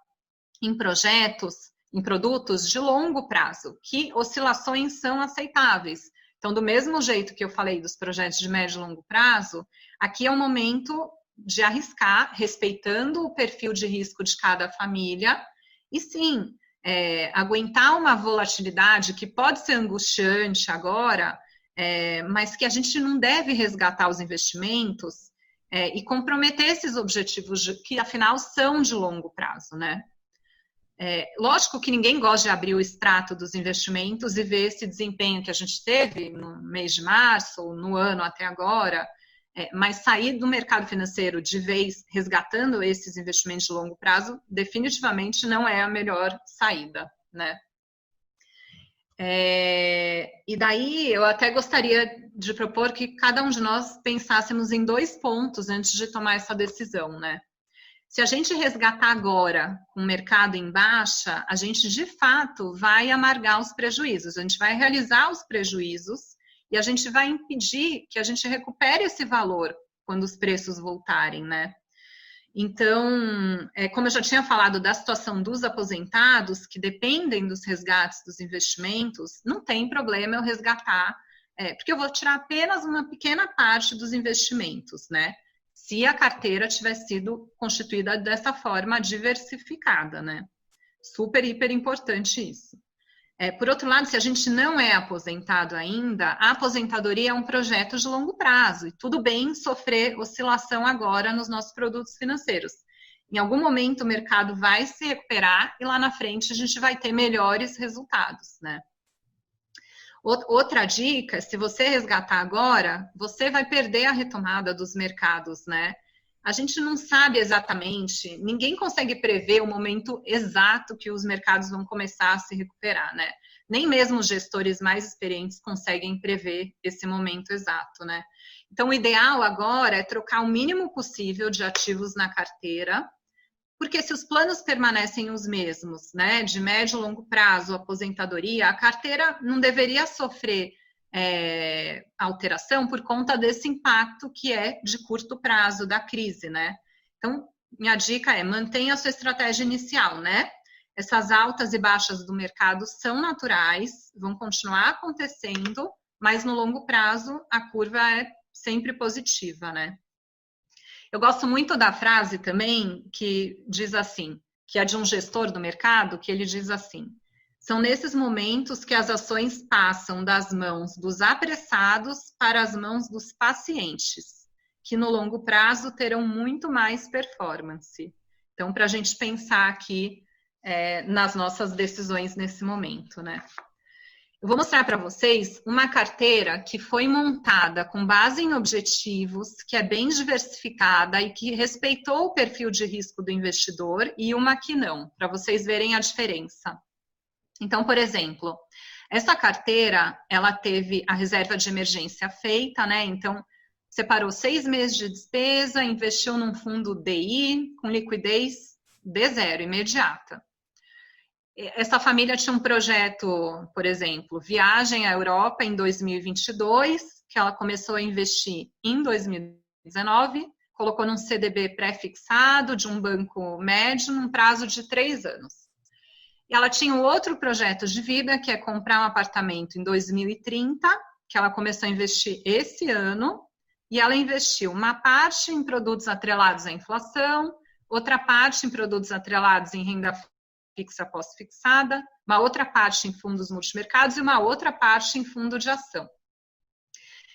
em projetos, em produtos de longo prazo, que oscilações são aceitáveis. Então, do mesmo jeito que eu falei dos projetos de médio e longo prazo, aqui é o momento de arriscar, respeitando o perfil de risco de cada família, e sim, aguentar uma volatilidade que pode ser angustiante agora, mas que a gente não deve resgatar os investimentos e comprometer esses objetivos que, afinal, são de longo prazo, né? Lógico que ninguém gosta de abrir o extrato dos investimentos e ver esse desempenho que a gente teve no mês de março ou no ano até agora, mas sair do mercado financeiro de vez resgatando esses investimentos de longo prazo definitivamente não é a melhor saída, né? E daí eu até gostaria de propor que cada um de nós pensássemos em 2 pontos antes de tomar essa decisão, né? Se a gente resgatar agora com o mercado em baixa, a gente de fato vai amargar os prejuízos, a gente vai realizar os prejuízos e a gente vai impedir que a gente recupere esse valor quando os preços voltarem, né? Então, como eu já tinha falado da situação dos aposentados, que dependem dos resgates dos investimentos, não tem problema eu resgatar, porque eu vou tirar apenas uma pequena parte dos investimentos, né? Se a carteira tiver sido constituída dessa forma diversificada, né? Super, hiper importante isso. Por outro lado, se a gente não é aposentado ainda, a aposentadoria é um projeto de longo prazo e tudo bem sofrer oscilação agora nos nossos produtos financeiros. Em algum momento o mercado vai se recuperar e lá na frente a gente vai ter melhores resultados, né? Outra dica, se você resgatar agora, você vai perder a retomada dos mercados, né? A gente não sabe exatamente, ninguém consegue prever o momento exato que os mercados vão começar a se recuperar, né? Nem mesmo os gestores mais experientes conseguem prever esse momento exato, né? Então, o ideal agora é trocar o mínimo possível de ativos na carteira, porque se os planos permanecem os mesmos, né, de médio e longo prazo, aposentadoria, a carteira não deveria sofrer alteração por conta desse impacto que é de curto prazo da crise, né? Então, minha dica é mantenha a sua estratégia inicial, né? Essas altas e baixas do mercado são naturais, vão continuar acontecendo, mas no longo prazo a curva é sempre positiva, né? Eu gosto muito da frase também que diz assim, que é de um gestor do mercado, que ele diz assim: são nesses momentos que as ações passam das mãos dos apressados para as mãos dos pacientes, que no longo prazo terão muito mais performance. Então, para a gente pensar aqui nas nossas decisões nesse momento, né? Eu vou mostrar para vocês uma carteira que foi montada com base em objetivos, que é bem diversificada e que respeitou o perfil de risco do investidor, e uma que não, para vocês verem a diferença. Então, por exemplo, essa carteira, ela teve a reserva de emergência feita, né? Então, separou 6 meses de despesa, investiu num fundo DI com liquidez D0, imediata. Essa família tinha um projeto, por exemplo, viagem à Europa em 2022, que ela começou a investir em 2019, colocou num CDB pré-fixado de um banco médio num prazo de 3 anos. E ela tinha um outro projeto de vida, que é comprar um apartamento em 2030, que ela começou a investir esse ano, e ela investiu uma parte em produtos atrelados à inflação, outra parte em produtos atrelados em renda fixa pós-fixada, uma outra parte em fundos multimercados e uma outra parte em fundo de ação.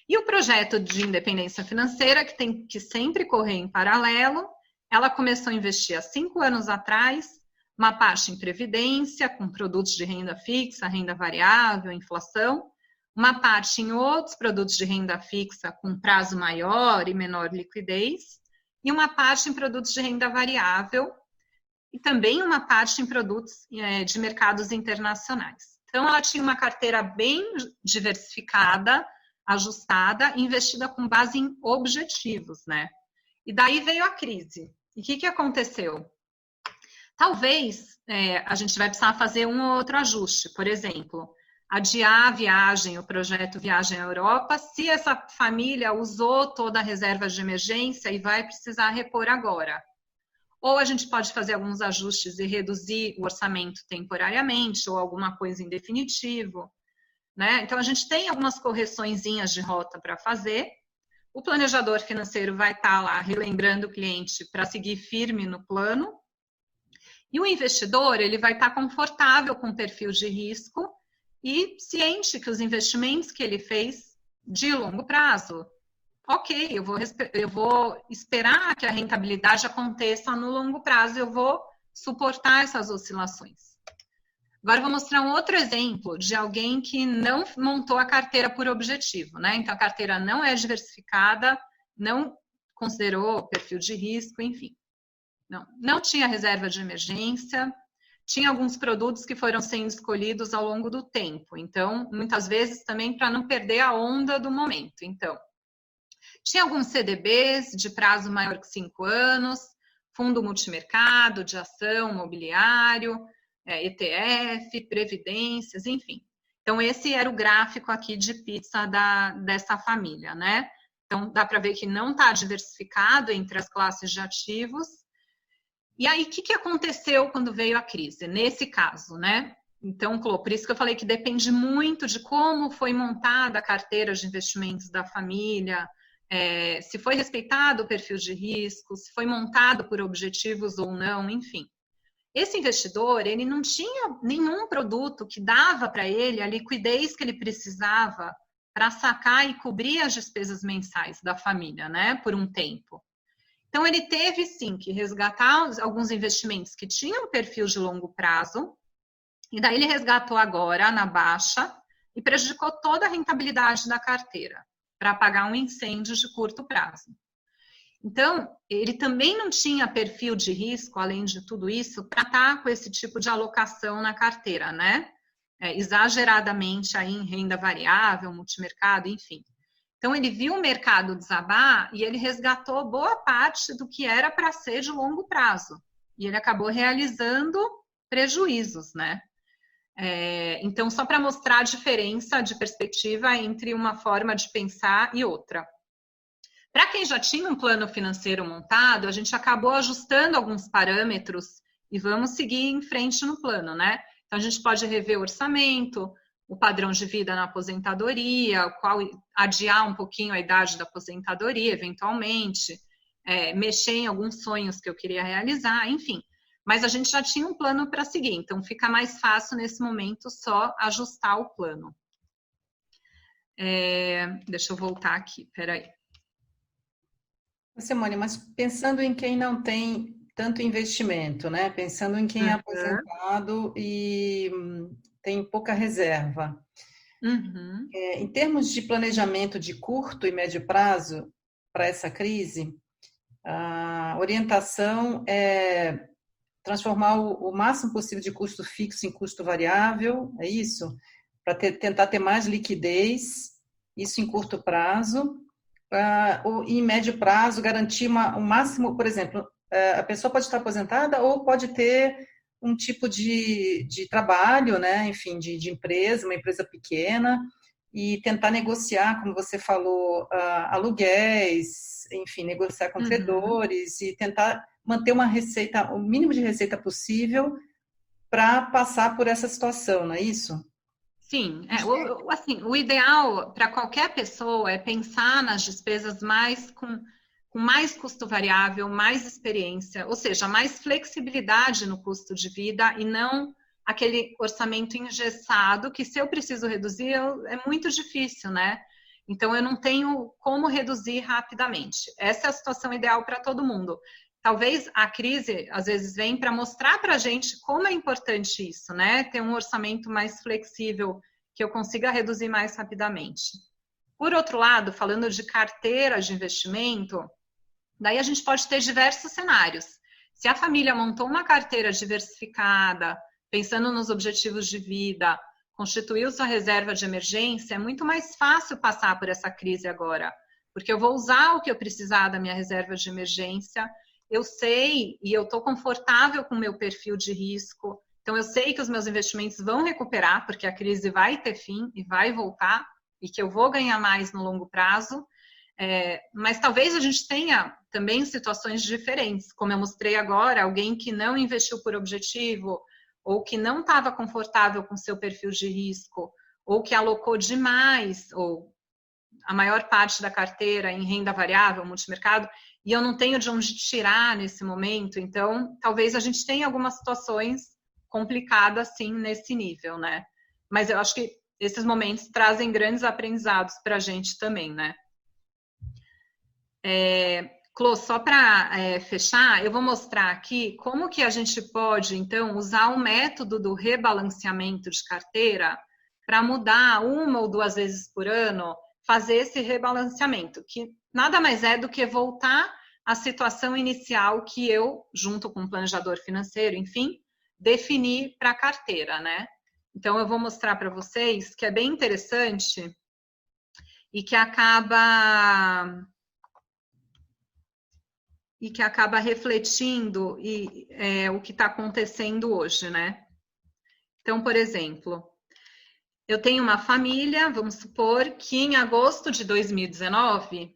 E o projeto de independência financeira, que tem que sempre correr em paralelo, ela começou a investir há 5 anos atrás, uma parte em previdência, com produtos de renda fixa, renda variável, inflação, uma parte em outros produtos de renda fixa com prazo maior e menor liquidez, e uma parte em produtos de renda variável, e também uma parte em produtos de mercados internacionais. Então, ela tinha uma carteira bem diversificada, ajustada, investida com base em objetivos, né? E daí veio a crise. E o que aconteceu? Talvez a gente vai precisar fazer um ou outro ajuste, por exemplo, adiar a viagem, o projeto Viagem à Europa, se essa família usou toda a reserva de emergência e vai precisar repor agora. Ou a gente pode fazer alguns ajustes e reduzir o orçamento temporariamente, ou alguma coisa em definitivo, né? Então, a gente tem algumas correçõezinhas de rota para fazer. O planejador financeiro vai estar lá relembrando o cliente para seguir firme no plano. E o investidor, ele vai estar confortável com o perfil de risco e ciente que os investimentos que ele fez de longo prazo, ok, eu vou esperar que a rentabilidade aconteça no longo prazo, eu vou suportar essas oscilações. Agora eu vou mostrar um outro exemplo de alguém que não montou a carteira por objetivo, né? Então a carteira não é diversificada, não considerou perfil de risco, enfim. Não tinha reserva de emergência, tinha alguns produtos que foram sendo escolhidos ao longo do tempo. Então, muitas vezes também para não perder a onda do momento. Então, tinha alguns CDBs de prazo maior que 5 anos, fundo multimercado, de ação, mobiliário, ETF, previdências, enfim. Então, esse era o gráfico aqui de pizza dessa família, né? Então, dá para ver que não está diversificado entre as classes de ativos. E aí, o que aconteceu quando veio a crise? Nesse caso, né? Então, por isso que eu falei que depende muito de como foi montada a carteira de investimentos da família, se foi respeitado o perfil de risco, se foi montado por objetivos ou não, enfim. Esse investidor, ele não tinha nenhum produto que dava para ele a liquidez que ele precisava para sacar e cobrir as despesas mensais da família, né, por um tempo. Então, ele teve, sim, que resgatar alguns investimentos que tinham perfil de longo prazo, e daí ele resgatou agora na baixa e prejudicou toda a rentabilidade da carteira para pagar um incêndio de curto prazo. Então, ele também não tinha perfil de risco, além de tudo isso, para estar com esse tipo de alocação na carteira, né? Exageradamente aí em renda variável, multimercado, enfim. Então, ele viu o mercado desabar e ele resgatou boa parte do que era para ser de longo prazo. E ele acabou realizando prejuízos, né? Então, só para mostrar a diferença de perspectiva entre uma forma de pensar e outra. Para quem já tinha um plano financeiro montado, a gente acabou ajustando alguns parâmetros e vamos seguir em frente no plano, né? Então, a gente pode rever o orçamento, o padrão de vida na aposentadoria, adiar um pouquinho a idade da aposentadoria, eventualmente, mexer em alguns sonhos que eu queria realizar, enfim. Mas a gente já tinha um plano para seguir, então fica mais fácil nesse momento só ajustar o plano. Deixa eu voltar aqui, peraí. Simone, mas pensando em quem não tem tanto investimento, né? Pensando em quem é aposentado e tem pouca reserva. Uhum. Em termos de planejamento de curto e médio prazo para essa crise, a orientação é transformar o máximo possível de custo fixo em custo variável, é isso? Para tentar ter mais liquidez, isso em curto prazo. Em médio prazo, garantir um máximo, por exemplo, a pessoa pode estar aposentada ou pode ter um tipo de trabalho, né? Enfim, de empresa, uma empresa pequena, e tentar negociar, como você falou, aluguéis, enfim, negociar com credores e tentar manter uma receita, o mínimo de receita possível para passar por essa situação, não é isso? Sim, assim, o ideal para qualquer pessoa é pensar nas despesas mais com com mais custo variável, mais experiência, ou seja, mais flexibilidade no custo de vida e não aquele orçamento engessado que, se eu preciso reduzir, é muito difícil, né? Então, eu não tenho como reduzir rapidamente. Essa é a situação ideal para todo mundo. Talvez a crise, às vezes, vem para mostrar para a gente como é importante isso, né? Ter um orçamento mais flexível, que eu consiga reduzir mais rapidamente. Por outro lado, falando de carteira de investimento, daí a gente pode ter diversos cenários. Se a família montou uma carteira diversificada, pensando nos objetivos de vida, constituiu sua reserva de emergência, é muito mais fácil passar por essa crise agora, porque eu vou usar o que eu precisar da minha reserva de emergência, eu sei e eu estou confortável com o meu perfil de risco, então eu sei que os meus investimentos vão recuperar, porque a crise vai ter fim e vai voltar, e que eu vou ganhar mais no longo prazo, mas talvez a gente tenha também situações diferentes, como eu mostrei agora, alguém que não investiu por objetivo, ou que não estava confortável com seu perfil de risco, ou que alocou demais, ou a maior parte da carteira em renda variável, multimercado, e eu não tenho de onde tirar nesse momento, então talvez a gente tenha algumas situações complicadas, sim, nesse nível, né? Mas eu acho que esses momentos trazem grandes aprendizados para a gente também, né? Clô, só para fechar, eu vou mostrar aqui como que a gente pode, então, usar o método do rebalanceamento de carteira para mudar 1 ou 2 vezes por ano, fazer esse rebalanceamento, que nada mais é do que voltar à situação inicial que eu, junto com o planejador financeiro, enfim, defini para a carteira, né? Então, eu vou mostrar para vocês que é bem interessante e que acaba refletindo o que está acontecendo hoje, né? Então, por exemplo, eu tenho uma família, vamos supor, que em agosto de 2019,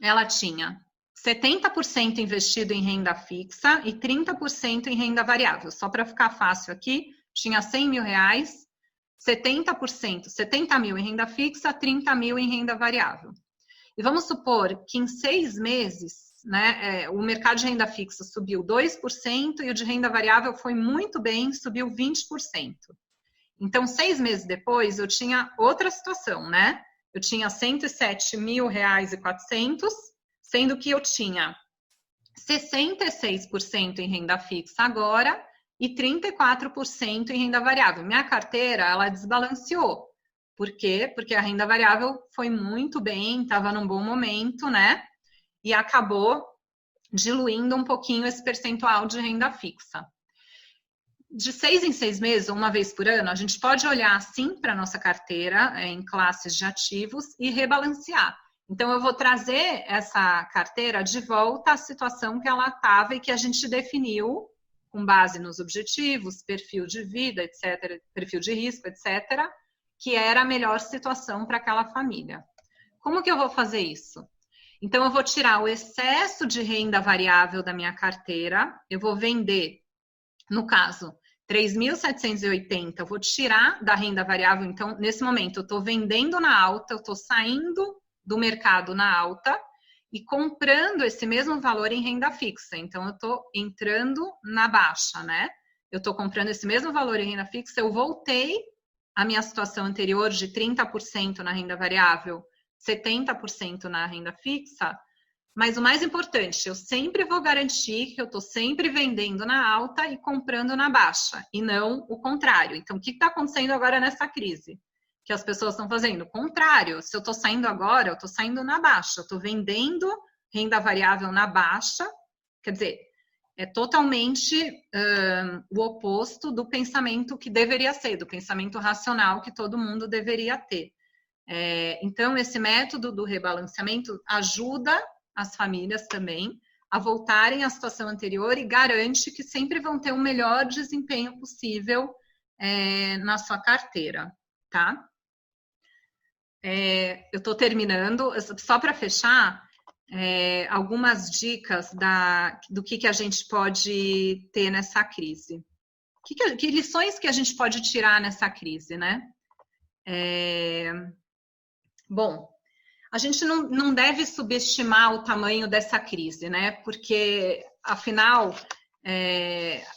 ela tinha 70% investido em renda fixa e 30% em renda variável. Só para ficar fácil aqui, tinha 100 mil reais, 70%, 70 mil em renda fixa, 30 mil em renda variável. E vamos supor que em 6 meses, né, o mercado de renda fixa subiu 2% e o de renda variável foi muito bem, subiu 20%. Então, 6 meses depois, eu tinha outra situação, né? Eu tinha 107 mil reais e 400, sendo que eu tinha 66% em renda fixa agora e 34% em renda variável. Minha carteira, ela desbalanceou. Por quê? Porque a renda variável foi muito bem, estava num bom momento, né? E acabou diluindo um pouquinho esse percentual de renda fixa. De 6 em 6 meses, uma vez por ano, a gente pode olhar sim para a nossa carteira em classes de ativos e rebalancear. Então, eu vou trazer essa carteira de volta à situação que ela estava e que a gente definiu com base nos objetivos, perfil de vida, etc., perfil de risco, etc., que era a melhor situação para aquela família. Como que eu vou fazer isso? Então, eu vou tirar o excesso de renda variável da minha carteira, eu vou vender, no caso, 3.780, eu vou tirar da renda variável, então, nesse momento, eu estou vendendo na alta, eu estou saindo do mercado na alta e comprando esse mesmo valor em renda fixa. Então, eu estou entrando na baixa, né? Eu estou comprando esse mesmo valor em renda fixa, eu voltei à minha situação anterior de 30% na renda variável, 70% na renda fixa, mas o mais importante, eu sempre vou garantir que eu estou sempre vendendo na alta e comprando na baixa, e não o contrário. Então, o que está acontecendo agora nessa crise? Que as pessoas estão fazendo o contrário. Se eu estou saindo agora, eu estou saindo na baixa, eu estou vendendo renda variável na baixa, quer dizer, é totalmente o oposto do pensamento que deveria ser, do pensamento racional que todo mundo deveria ter. Então, esse método do rebalanceamento ajuda as famílias também a voltarem à situação anterior e garante que sempre vão ter o melhor desempenho possível na sua carteira, tá? Eu estou terminando, só para fechar, algumas dicas do que a gente pode ter nessa crise. Que lições que a gente pode tirar nessa crise, né? Bom, A gente não deve subestimar o tamanho dessa crise, né? Porque, afinal,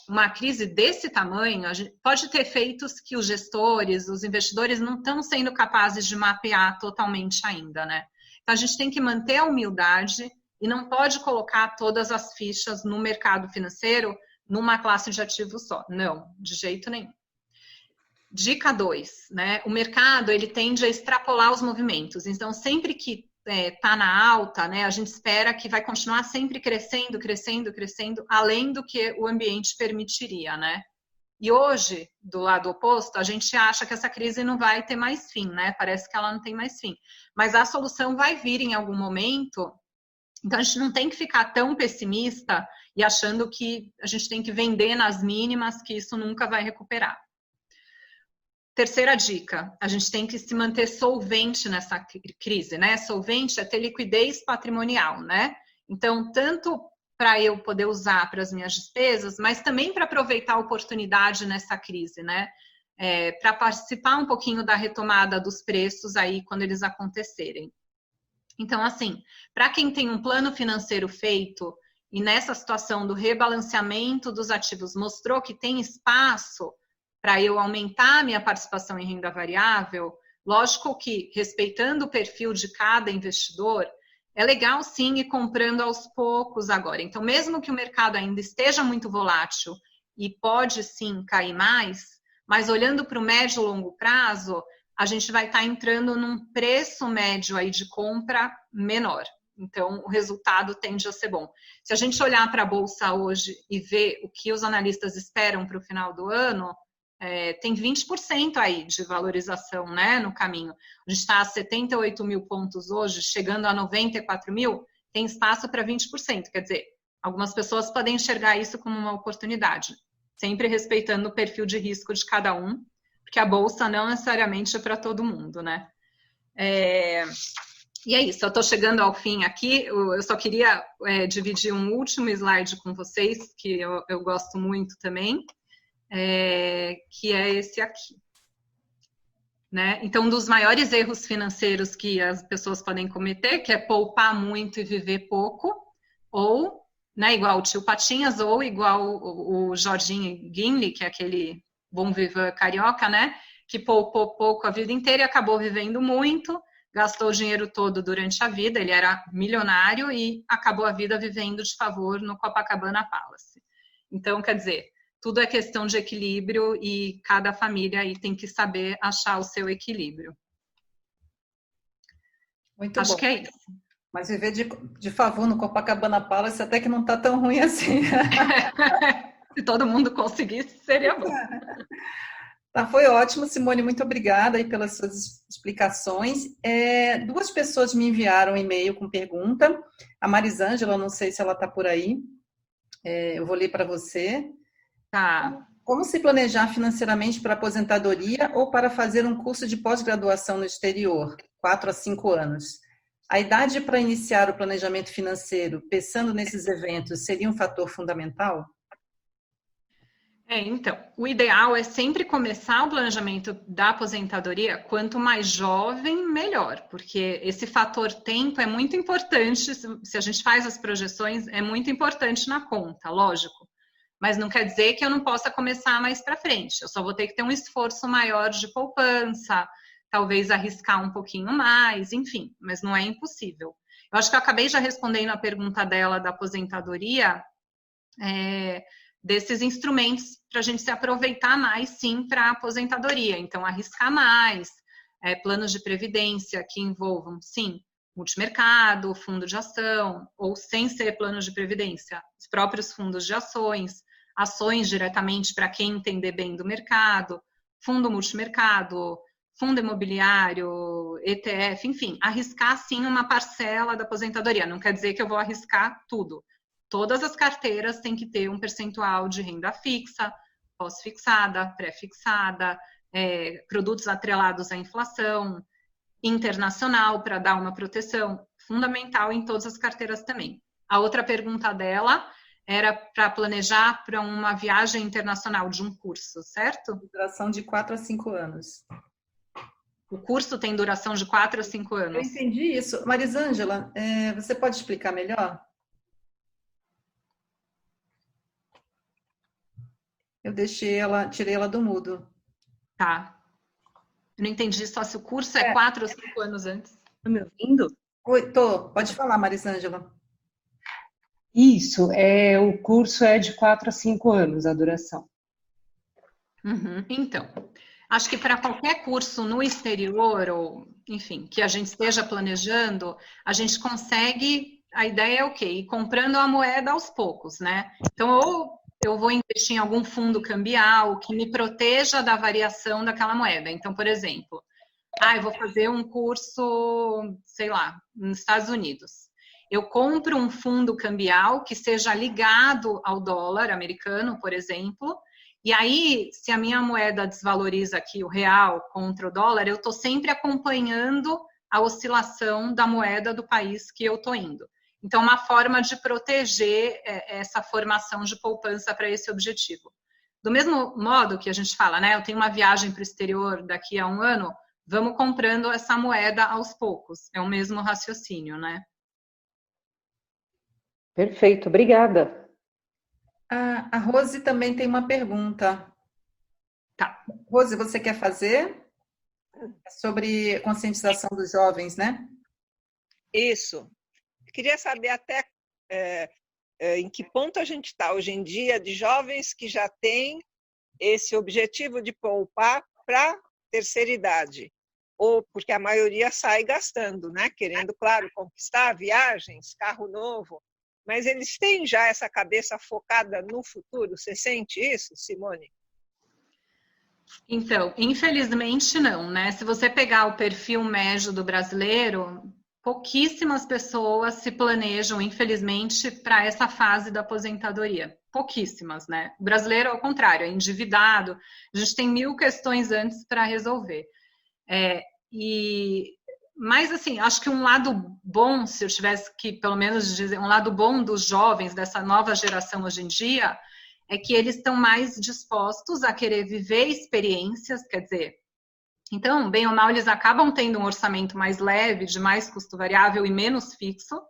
uma crise desse tamanho pode ter efeitos que os gestores, os investidores não estão sendo capazes de mapear totalmente ainda, né? Então, a gente tem que manter a humildade e não pode colocar todas as fichas no mercado financeiro numa classe de ativos só. Não, de jeito nenhum. Dica 2, né? O mercado, ele tende a extrapolar os movimentos. Então, sempre que está na alta, né, a gente espera que vai continuar sempre crescendo, crescendo, crescendo, além do que o ambiente permitiria, né? E hoje, do lado oposto, a gente acha que essa crise não vai ter mais fim, né? Parece que ela não tem mais fim. Mas a solução vai vir em algum momento. Então, a gente não tem que ficar tão pessimista e achando que a gente tem que vender nas mínimas, que isso nunca vai recuperar. Terceira dica, a gente tem que se manter solvente nessa crise, né? Solvente é ter liquidez patrimonial, né? Então, tanto para eu poder usar para as minhas despesas, mas também para aproveitar a oportunidade nessa crise, né? Para participar um pouquinho da retomada dos preços aí quando eles acontecerem. Então, assim, para quem tem um plano financeiro feito e nessa situação do rebalanceamento dos ativos mostrou que tem espaço para eu aumentar a minha participação em renda variável, lógico que, respeitando o perfil de cada investidor, é legal sim ir comprando aos poucos agora. Então, mesmo que o mercado ainda esteja muito volátil e pode sim cair mais, mas olhando para o médio e longo prazo, a gente vai estar entrando num preço médio aí de compra menor. Então, o resultado tende a ser bom. Se a gente olhar para a Bolsa hoje e ver o que os analistas esperam para o final do ano, tem 20% aí de valorização, né, no caminho. A gente está a 78 mil pontos hoje, chegando a 94 mil, tem espaço para 20%. Quer dizer, algumas pessoas podem enxergar isso como uma oportunidade, sempre respeitando o perfil de risco de cada um, porque a Bolsa não necessariamente é para todo mundo, né? E é isso, eu estou chegando ao fim aqui, eu só queria dividir um último slide com vocês, que eu gosto muito também, que é esse aqui. Né? Então, um dos maiores erros financeiros que as pessoas podem cometer, que é poupar muito e viver pouco, ou, né, igual o tio Patinhas, ou igual o Jorginho Guinle, que é aquele bom viver carioca, né, que poupou pouco a vida inteira e acabou vivendo muito, gastou o dinheiro todo durante a vida, ele era milionário e acabou a vida vivendo de favor no Copacabana Palace. Então, quer dizer, tudo é questão de equilíbrio e cada família aí tem que saber achar o seu equilíbrio. Muito Acho bom. que é isso. Mas viver de favor no Copacabana Palace até que não está tão ruim assim. Se todo mundo conseguisse, seria bom. Tá, foi ótimo, Simone, muito obrigada aí pelas suas explicações. Duas pessoas me enviaram um e-mail com pergunta. A Marisângela, não sei se ela está por aí. Eu vou ler para você. Tá. Como se planejar financeiramente para aposentadoria ou para fazer um curso de pós-graduação no exterior, 4 a 5 anos? A idade para iniciar o planejamento financeiro, pensando nesses eventos, seria um fator fundamental? Então, o ideal é sempre começar o planejamento da aposentadoria quanto mais jovem, melhor, porque esse fator tempo é muito importante, se a gente faz as projeções, é muito importante na conta, lógico. Mas não quer dizer que eu não possa começar mais para frente. Eu só vou ter que ter um esforço maior de poupança, talvez arriscar um pouquinho mais, enfim, mas não é impossível. Eu acho que eu acabei já respondendo a pergunta dela da aposentadoria, desses instrumentos para a gente se aproveitar mais, sim, para a aposentadoria. Então, arriscar mais, planos de previdência que envolvam, sim, multimercado, fundo de ação, ou sem ser planos de previdência, os próprios fundos de ações, ações diretamente para quem entender bem do mercado, fundo multimercado, fundo imobiliário, ETF, enfim, arriscar sim uma parcela da aposentadoria. Não quer dizer que eu vou arriscar tudo. Todas as carteiras têm que ter um percentual de renda fixa, pós-fixada, pré-fixada, produtos atrelados à inflação, internacional para dar uma proteção, fundamental em todas as carteiras também. A outra pergunta dela era para planejar para uma viagem internacional de um curso, certo? Duração de 4 a 5 anos. O curso tem duração de 4 a 5 Eu anos. entendi isso. Marisângela, você pode explicar melhor? Eu tirei ela do mudo. Tá. Eu não entendi só se o curso é 4 ou 5 anos antes. Tá me ouvindo? Oi, pode falar, Marisângela. Isso, o curso é de 4 a 5 anos a duração. Uhum. Então, acho que para qualquer curso no exterior, ou enfim, que a gente esteja planejando, a gente consegue, a ideia é o quê? Ir comprando a moeda aos poucos, né? Então, ou eu vou investir em algum fundo cambial que me proteja da variação daquela moeda. Então, por exemplo, eu vou fazer um curso, sei lá, nos Estados Unidos. Eu compro um fundo cambial que seja ligado ao dólar americano, por exemplo, e aí, se a minha moeda desvaloriza aqui o real contra o dólar, eu estou sempre acompanhando a oscilação da moeda do país que eu estou indo. Então, uma forma de proteger essa formação de poupança para esse objetivo. Do mesmo modo que a gente fala, né? Eu tenho uma viagem para o exterior daqui a um ano, vamos comprando essa moeda aos poucos. É o mesmo raciocínio, né? Perfeito, obrigada. A Rose também tem uma pergunta. Tá. Rose, você quer fazer? É sobre conscientização dos jovens, né? Isso. Queria saber até em que ponto a gente está hoje em dia de jovens que já têm esse objetivo de poupar para terceira idade. Ou porque a maioria sai gastando, né? Querendo, claro, conquistar viagens, carro novo. Mas eles têm já essa cabeça focada no futuro. Você sente isso, Simone? Então, infelizmente não, né? Se você pegar o perfil médio do brasileiro, pouquíssimas pessoas se planejam, infelizmente, para essa fase da aposentadoria. Pouquíssimas, né? O brasileiro, ao contrário, é endividado, a gente tem 1000 questões antes para resolver. Mas, assim, acho que um lado bom, se eu tivesse que, pelo menos, dizer, um lado bom dos jovens, dessa nova geração hoje em dia, é que eles estão mais dispostos a querer viver experiências, quer dizer, então, bem ou mal, eles acabam tendo um orçamento mais leve, de mais custo variável e menos fixo.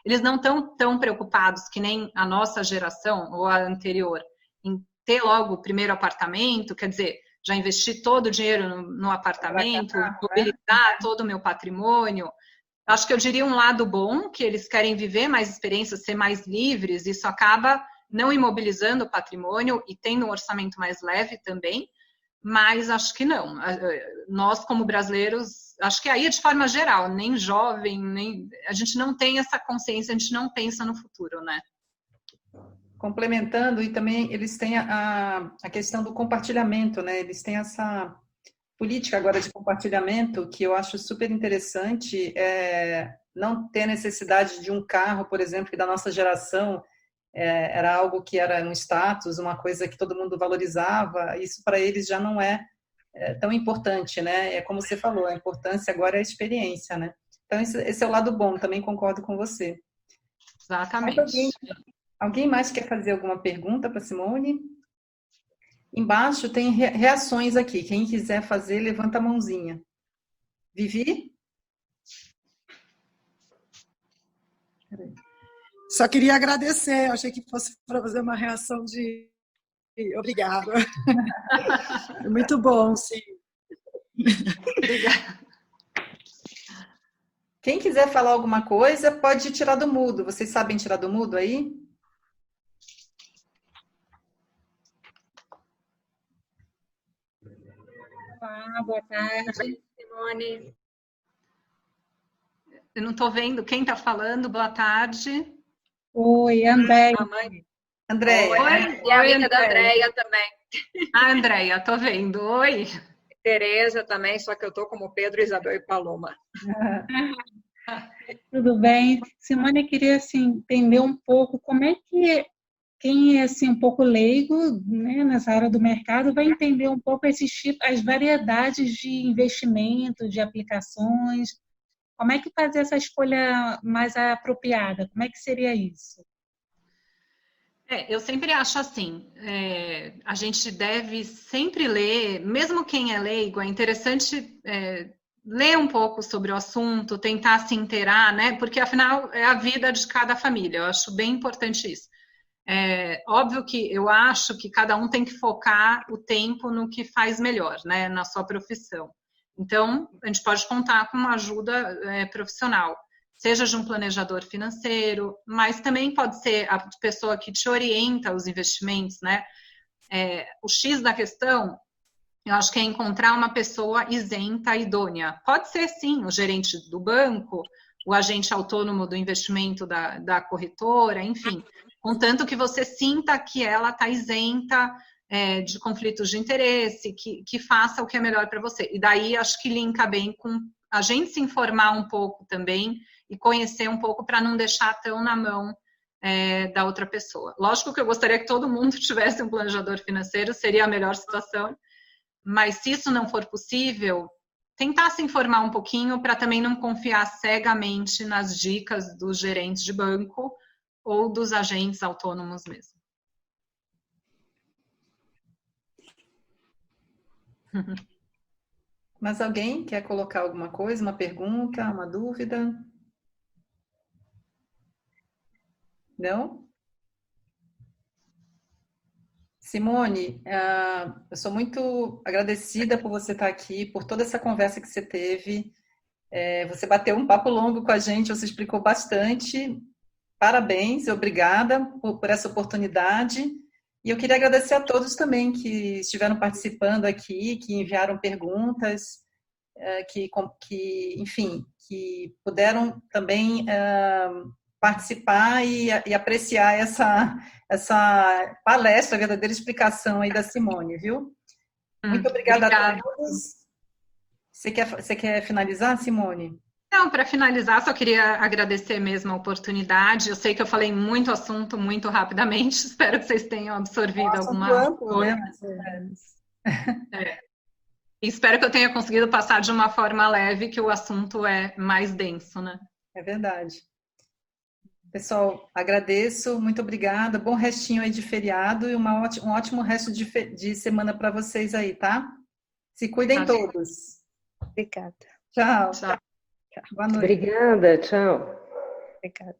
Eles não estão tão preocupados que nem a nossa geração ou a anterior em ter logo o primeiro apartamento, quer dizer, já investir todo o dinheiro no apartamento, mobilizar todo o meu patrimônio. Acho que eu diria um lado bom, que eles querem viver mais experiências, ser mais livres, isso acaba não imobilizando o patrimônio e tendo um orçamento mais leve também. Mas acho que não. Nós, como brasileiros, acho que aí é de forma geral, nem jovem, nem a gente não tem essa consciência, a gente não pensa no futuro, né? Complementando, e também eles têm a questão do compartilhamento, né? Eles têm essa política agora de compartilhamento que eu acho super interessante, não ter necessidade de um carro, por exemplo, que da nossa geração era algo que era um status, uma coisa que todo mundo valorizava, isso para eles já não é tão importante, né? É como você falou, a importância agora é a experiência, né? Então, esse é o lado bom, também concordo com você. Exatamente. Alguém mais quer fazer alguma pergunta para Simone? Embaixo tem reações aqui, quem quiser fazer, levanta a mãozinha. Vivi? Peraí. Só queria agradecer, eu achei que fosse para fazer uma reação de obrigada. Muito bom, sim. Obrigada. Quem quiser falar alguma coisa, pode tirar do mudo. Vocês sabem tirar do mudo aí? Olá, boa tarde, Simone. Eu não estou vendo quem está falando. Boa tarde. Oi, Andréia. Andréia. Oi, e a amiga da Andréia também. Andréia, estou vendo. Oi. Tereza também, só que eu estou como Pedro, Isabel e Paloma. Tudo bem. Simone, eu queria assim, entender um pouco como é que quem é assim, um pouco leigo, né, nessa área do mercado vai entender um pouco esses tipos, as variedades de investimento, de aplicações. Como é que fazer essa escolha mais apropriada? Como é que seria isso? Eu sempre acho assim, a gente deve sempre ler, mesmo quem é leigo, é interessante ler um pouco sobre o assunto, tentar se inteirar, né? Porque afinal é a vida de cada família. Eu acho bem importante isso. Óbvio que eu acho que cada um tem que focar o tempo no que faz melhor, né? Na sua profissão. Então, a gente pode contar com uma ajuda profissional, seja de um planejador financeiro, mas também pode ser a pessoa que te orienta os investimentos, né? O X da questão, eu acho que é encontrar uma pessoa isenta, idônea. Pode ser, sim, o gerente do banco, o agente autônomo do investimento da corretora, enfim, contanto que você sinta que ela está isenta de conflitos de interesse, que faça o que é melhor para você. E daí, acho que linka bem com a gente se informar um pouco também e conhecer um pouco para não deixar tão na mão da outra pessoa. Lógico que eu gostaria que todo mundo tivesse um planejador financeiro, seria a melhor situação, mas se isso não for possível, tentar se informar um pouquinho para também não confiar cegamente nas dicas dos gerentes de banco ou dos agentes autônomos mesmo. Mas alguém quer colocar alguma coisa, uma pergunta, uma dúvida? Não? Simone, eu sou muito agradecida por você estar aqui, por toda essa conversa que você teve. Você bateu um papo longo com a gente, você explicou bastante. Parabéns, obrigada por essa oportunidade. E eu queria agradecer a todos também que estiveram participando aqui, que enviaram perguntas, enfim, que puderam também participar e apreciar essa palestra, a verdadeira explicação aí da Simone, viu? Muito obrigada a todos. Você quer finalizar, Simone? Não, para finalizar, só queria agradecer mesmo a oportunidade. Eu sei que eu falei muito assunto, muito rapidamente. Espero que vocês tenham absorvido alguma coisa. E espero que eu tenha conseguido passar de uma forma leve, que o assunto é mais denso, né? É verdade. Pessoal, agradeço, muito obrigada. Bom restinho aí de feriado e um ótimo resto de semana para vocês aí, tá? Se cuidem todos. Obrigada. Tchau. Tchau. Boa noite. Obrigada, tchau. Obrigada.